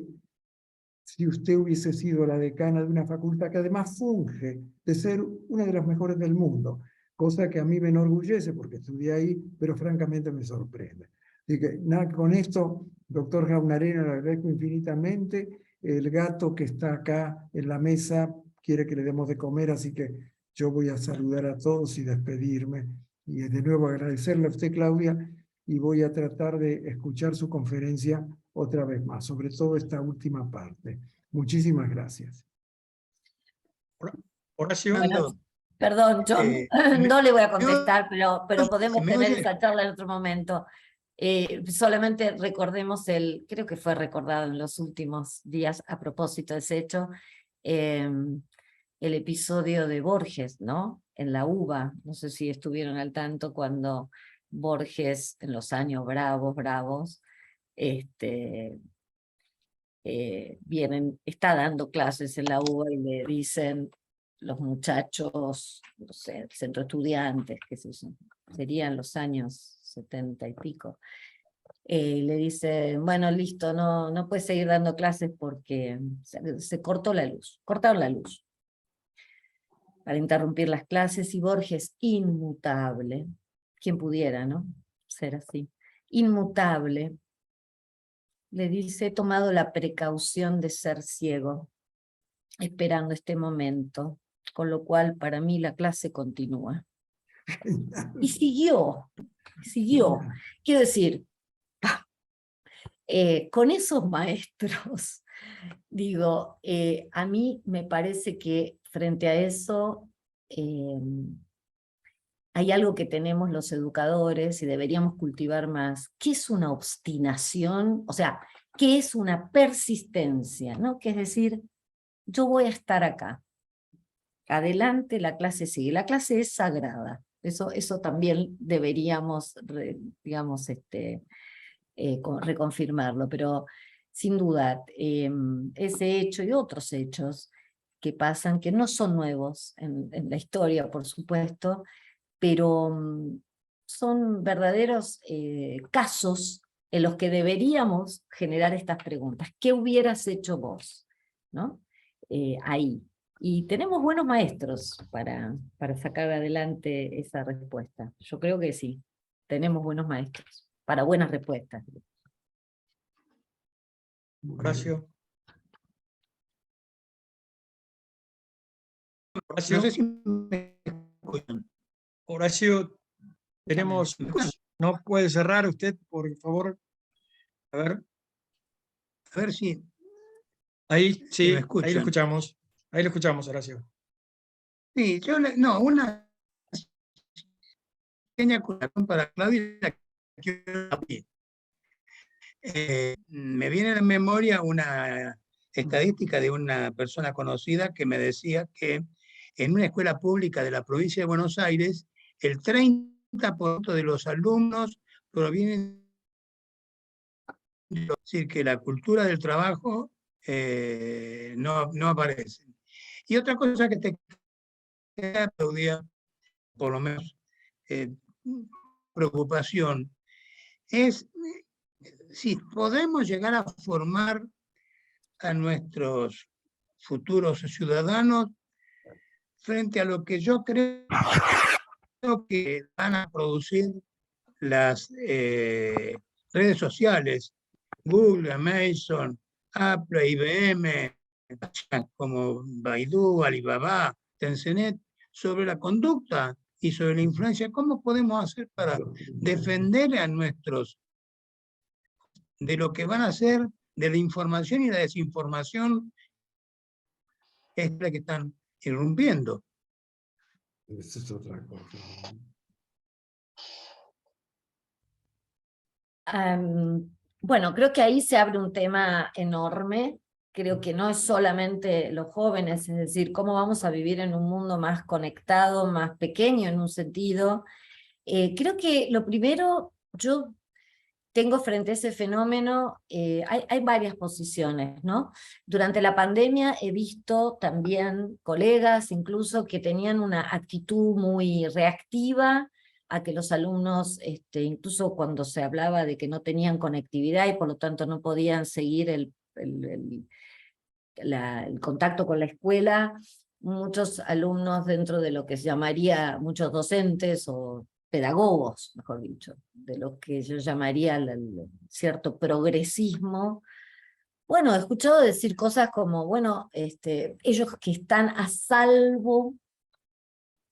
si usted hubiese sido la decana de una facultad que además funge de ser una de las mejores del mundo? Cosa que a mí me enorgullece porque estudié ahí, pero francamente me sorprende. Así que nada, con esto, doctor Jaunarena, le agradezco infinitamente. El gato que está acá en la mesa quiere que le demos de comer, así que yo voy a saludar a todos y despedirme. Y de nuevo agradecerle a usted, Claudia, y voy a tratar de escuchar su conferencia otra vez más, sobre todo esta última parte. Muchísimas gracias. Horacio. Bueno, perdón, yo no le voy a contestar, pero podemos me tener oye? esa charla en otro momento. Solamente recordemos creo que fue recordado en los últimos días a propósito de ese hecho, el episodio de Borges, ¿no? En la UBA, no sé si estuvieron al tanto cuando Borges, en los años bravos, está dando clases en la UBA y le dicen los muchachos, no sé, el centro estudiantes, que serían los años 70 y pico, le dicen, bueno, listo, no puedes seguir dando clases porque se cortó la luz, cortaron la luz para interrumpir las clases, y Borges, inmutable, quien pudiera, ¿no?, ser así, inmutable, le dice, he tomado la precaución de ser ciego. esperando este momento, con lo cual para mí la clase continúa. Y siguió. Quiero decir, con esos maestros, digo, a mí me parece que frente a eso hay algo que tenemos los educadores y deberíamos cultivar más. ¿Qué es una obstinación? O sea, ¿qué es una persistencia? ¿No? Que es decir, yo voy a estar acá. Adelante, la clase sigue. La clase es sagrada. Eso también deberíamos, digamos, reconfirmarlo, pero sin duda, ese hecho y otros hechos que pasan, que no son nuevos en la historia, por supuesto, pero son verdaderos casos en los que deberíamos generar estas preguntas. ¿Qué hubieras hecho vos? ¿No? Ahí. Y tenemos buenos maestros para sacar adelante esa respuesta. Yo creo que sí, tenemos buenos maestros para buenas respuestas. Horacio. No Horacio, sé si me escuchan. Horacio, tenemos, ¿Me escuchan? no puede cerrar usted, por favor. A ver, A ver si ahí me sí, ahí lo escuchan. escuchamos. Ahí lo escuchamos, Horacio. Sí, no, una pequeña acusación para Claudia. Me viene a la memoria una estadística de una persona conocida que me decía que en una escuela pública de la provincia de Buenos Aires, el 30% de los alumnos provienen de, es decir, que la cultura del trabajo no aparece. Y otra cosa que te queda, Claudia, por lo menos preocupación, es si podemos llegar a formar a nuestros futuros ciudadanos frente a lo que yo creo que van a producir las redes sociales, Google, Amazon, Apple, IBM, como Baidu, Alibaba, Tencent, sobre la conducta y sobre la influencia. ¿Cómo podemos hacer para defender a nuestros de lo que van a hacer, de la información y la desinformación es la que están irrumpiendo? Esa es otra cosa. Bueno, creo que ahí se abre un tema enorme. Creo que no es solamente los jóvenes, es decir, cómo vamos a vivir en un mundo más conectado, más pequeño en un sentido. Creo que lo primero, yo tengo frente a ese fenómeno, hay varias posiciones, ¿no? Durante la pandemia he visto también colegas incluso que tenían una actitud muy reactiva a que los alumnos, incluso cuando se hablaba de que no tenían conectividad y por lo tanto no podían seguir el contacto con la escuela, muchos alumnos dentro de lo que se llamaría, muchos docentes o pedagogos, mejor dicho, de lo que yo llamaría el cierto progresismo. Bueno, he escuchado decir cosas como, bueno, ellos que están a salvo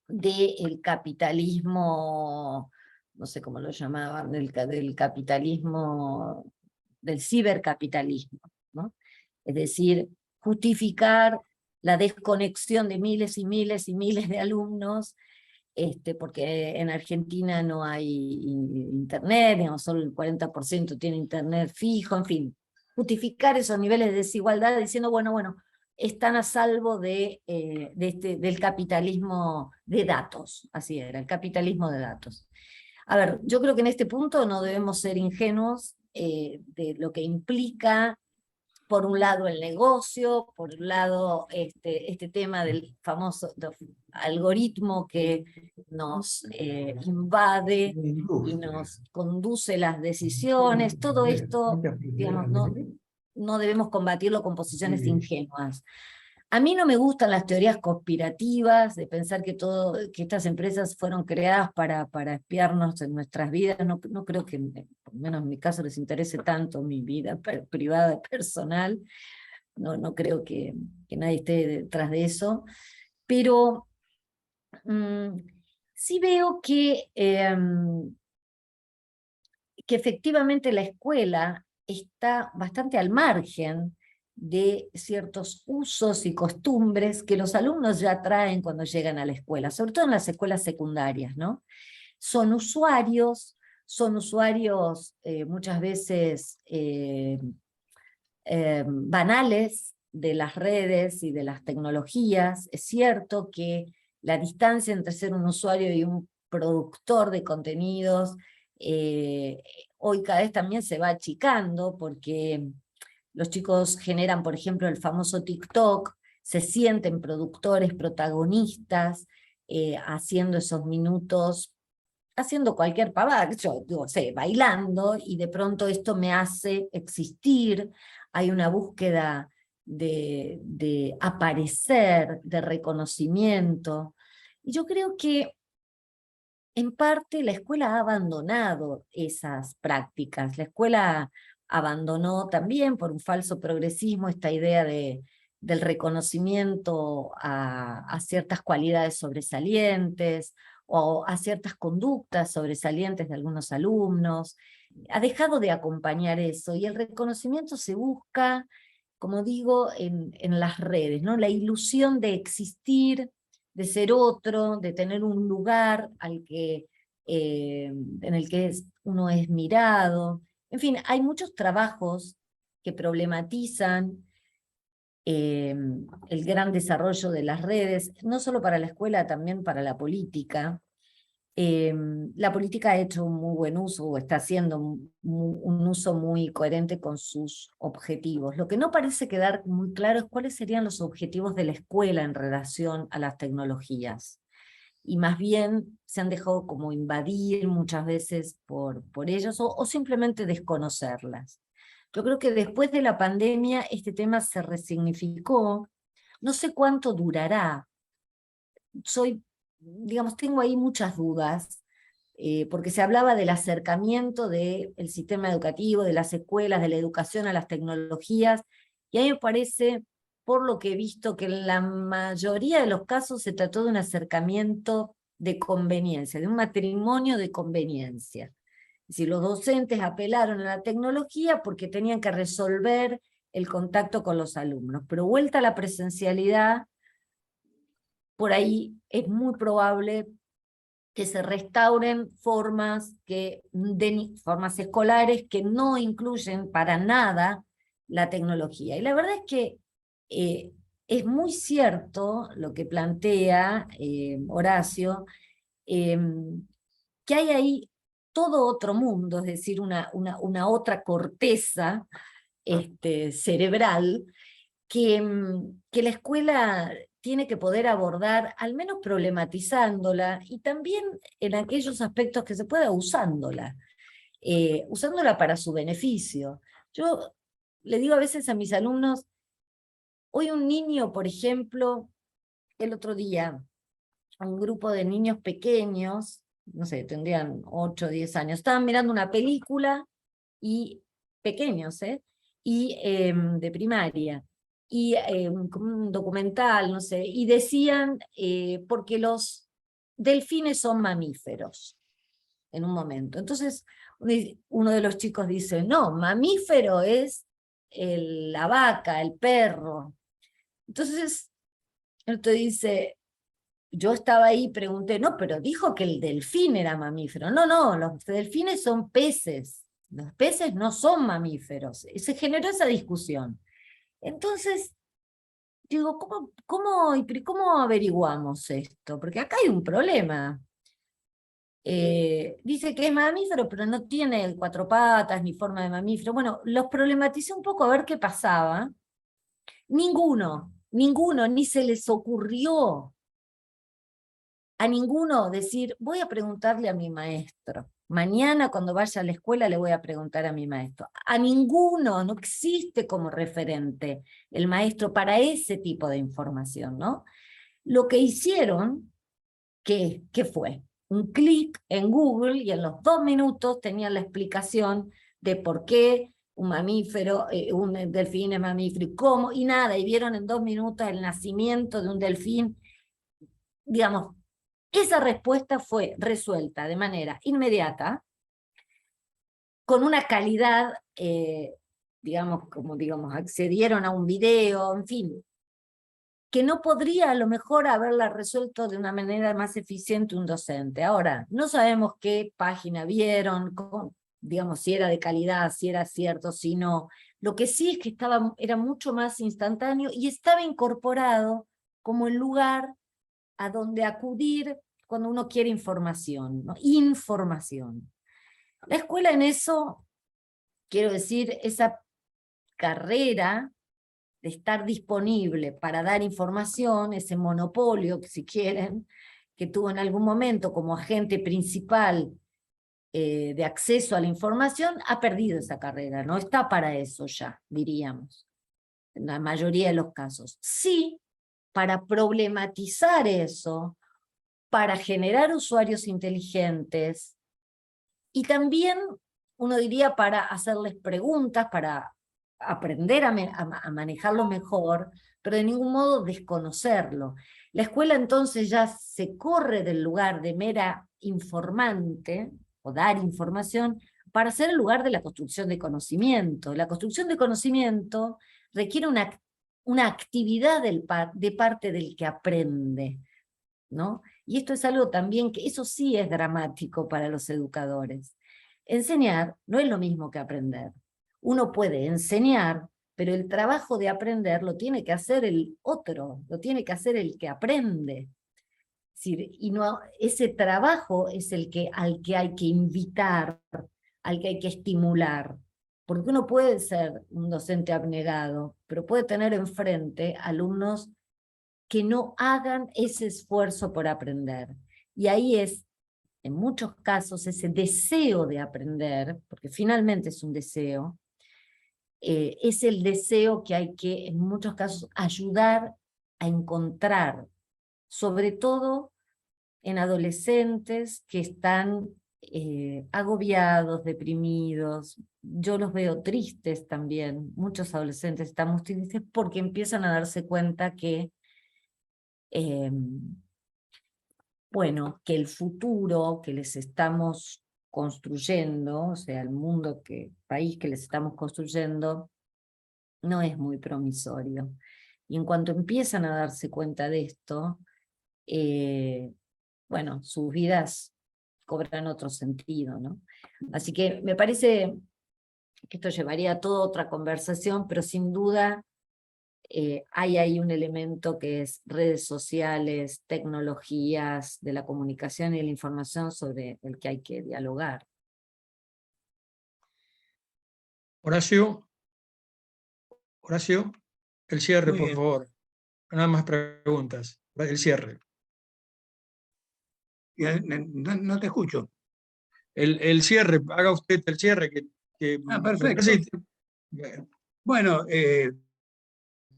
del capitalismo, no sé cómo lo llamaban, del capitalismo, del cibercapitalismo, ¿no? Es decir, justificar la desconexión de miles y miles y miles de alumnos, porque en Argentina no hay internet, digamos, solo el 40% tiene internet fijo, en fin, justificar esos niveles de desigualdad diciendo, bueno, están a salvo del capitalismo de datos, así era, el capitalismo de datos. A ver, yo creo que en este punto no debemos ser ingenuos de lo que implica, por un lado, el negocio, por un lado, este tema del famoso algoritmo que nos invade y nos conduce las decisiones. Todo esto, digamos, no debemos combatirlo con posiciones ingenuas. A mí no me gustan las teorías conspirativas de pensar que estas empresas fueron creadas para espiarnos en nuestras vidas. No creo que, por lo menos en mi caso, les interese tanto mi vida privada y personal. no creo que nadie esté detrás de eso, pero sí veo que efectivamente la escuela está bastante al margen de ciertos usos y costumbres que los alumnos ya traen cuando llegan a la escuela, sobre todo en las escuelas secundarias, ¿no? Son usuarios muchas veces banales de las redes y de las tecnologías. Es cierto que la distancia entre ser un usuario y un productor de contenidos hoy cada vez también se va achicando, porque los chicos generan, por ejemplo, el famoso TikTok, se sienten productores, protagonistas, haciendo esos minutos, haciendo cualquier pavada, yo digo, sé, bailando, y de pronto esto me hace existir. Hay una búsqueda de aparecer, de reconocimiento, y yo creo que en parte la escuela ha abandonado esas prácticas. La escuela abandonó también por un falso progresismo esta idea del reconocimiento a ciertas cualidades sobresalientes o a ciertas conductas sobresalientes de algunos alumnos. Ha dejado de acompañar eso, y el reconocimiento se busca, como digo, en las redes, ¿no? La ilusión de existir, de ser otro, de tener un lugar en el que uno es mirado. En fin, hay muchos trabajos que problematizan el gran desarrollo de las redes, no solo para la escuela, también para la política. La política ha hecho un muy buen uso, o está haciendo un uso muy coherente con sus objetivos. Lo que no parece quedar muy claro es cuáles serían los objetivos de la escuela en relación a las tecnologías. Y más bien se han dejado como invadir muchas veces por ellos, o simplemente desconocerlas. Yo creo que después de la pandemia este tema se resignificó. No sé cuánto durará. Tengo ahí muchas dudas, porque se hablaba del acercamiento del sistema educativo, de las escuelas, de la educación a las tecnologías, y a mí me parece, por lo que he visto, que en la mayoría de los casos se trató de un acercamiento de conveniencia, de un matrimonio de conveniencia. Es decir, los docentes apelaron a la tecnología porque tenían que resolver el contacto con los alumnos, pero vuelta a la presencialidad, por ahí es muy probable que se restauren formas escolares que no incluyen para nada la tecnología. Y la verdad es que es muy cierto lo que plantea Horacio, que hay ahí todo otro mundo, es decir, una otra corteza cerebral que la escuela tiene que poder abordar, al menos problematizándola, y también en aquellos aspectos que se pueda usándola para su beneficio. Yo le digo a veces a mis alumnos, hoy un niño, por ejemplo, el otro día, un grupo de niños pequeños, no sé, tendrían 8 o 10 años, estaban mirando una película, y pequeños, y de primaria, y un documental, no sé, y decían, porque los delfines son mamíferos, en un momento. Entonces, uno de los chicos dice, no, mamífero es la vaca, el perro. Entonces, él te dice, yo estaba ahí y pregunté, no, pero dijo que el delfín era mamífero. No, no, los delfines son peces. Los peces no son mamíferos. Y se generó esa discusión. Entonces, digo, ¿cómo averiguamos esto? Porque acá hay un problema. Dice que es mamífero, pero no tiene 4 patas ni forma de mamífero. Bueno, los problematicé un poco a ver qué pasaba. Ninguno, ni se les ocurrió a ninguno decir, voy a preguntarle a mi maestro. Mañana cuando vaya a la escuela le voy a preguntar a mi maestro. A ninguno, no existe como referente el maestro para ese tipo de información, ¿no? Lo que hicieron, ¿qué fue? Un clic en Google, y en los 2 minutos tenían la explicación de por qué un mamífero, un delfín es mamífero, ¿cómo? Y nada, y vieron en 2 minutos el nacimiento de un delfín. Digamos, esa respuesta fue resuelta de manera inmediata, con una calidad, digamos, como digamos, accedieron a un video, en fin, que no podría a lo mejor haberla resuelto de una manera más eficiente un docente. Ahora, no sabemos qué página vieron, digamos, si era de calidad, si era cierto, si no. Lo que sí es que era mucho más instantáneo y estaba incorporado como el lugar a donde acudir cuando uno quiere información, ¿no? Información. La escuela en eso, quiero decir, esa carrera de estar disponible para dar información, ese monopolio, si quieren, que tuvo en algún momento como agente principal de acceso a la información, ha perdido esa carrera, no está para eso ya, diríamos, en la mayoría de los casos. Sí, para problematizar eso, para generar usuarios inteligentes, y también, uno diría, para hacerles preguntas, para aprender a manejarlo mejor, pero de ningún modo desconocerlo. La escuela entonces ya se corre del lugar de mera informante, o dar información, para ser el lugar de la construcción de conocimiento. La construcción de conocimiento requiere una actividad de parte del que aprende, ¿no? Y esto es algo también que eso sí es dramático para los educadores. Enseñar no es lo mismo que aprender. Uno puede enseñar, pero el trabajo de aprender lo tiene que hacer el otro, lo tiene que hacer el que aprende. Es decir, y no, ese trabajo es al que hay que invitar, al que hay que estimular. Porque uno puede ser un docente abnegado, pero puede tener enfrente alumnos que no hagan ese esfuerzo por aprender. Y ahí es, en muchos casos, ese deseo de aprender, porque finalmente es un deseo, es el deseo que hay que, en muchos casos, ayudar a encontrar, sobre todo en adolescentes que están agobiados, deprimidos. Yo los veo tristes también, muchos adolescentes están muy tristes porque empiezan a darse cuenta que bueno, que el futuro que les estamos construyendo, o sea, el país que les estamos construyendo, no es muy promisorio. Y en cuanto empiezan a darse cuenta de esto, bueno, sus vidas cobran otro sentido, ¿no? Así que me parece que esto llevaría a toda otra conversación, pero sin duda hay ahí un elemento que es redes sociales, tecnologías de la comunicación y de la información sobre el que hay que dialogar. Horacio, el cierre, Muy por bien. favor. Nada más preguntas. El cierre. No te escucho. El cierre, haga usted el cierre. Me Perfecto. parece- Bueno,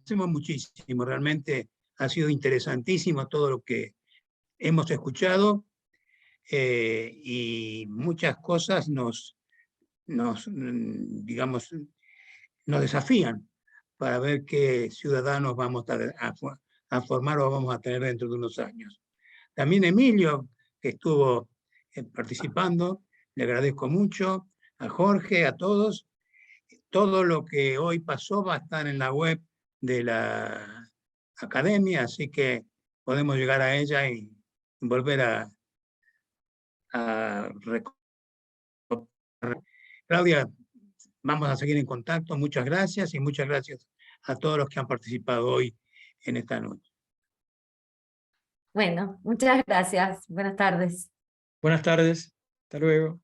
hacemos muchísimo. Realmente ha sido interesantísimo todo lo que hemos escuchado y muchas cosas digamos, nos desafían para ver qué ciudadanos vamos a formar o vamos a tener dentro de unos años. También Emilio, que estuvo participando, le agradezco mucho, a Jorge, a todos. Todo lo que hoy pasó va a estar en la web de la academia, así que podemos llegar a ella y volver a Claudia, vamos a seguir en contacto. Muchas gracias y muchas gracias a todos los que han participado hoy en esta noche. Bueno, muchas gracias. Buenas tardes. Buenas tardes. Hasta luego.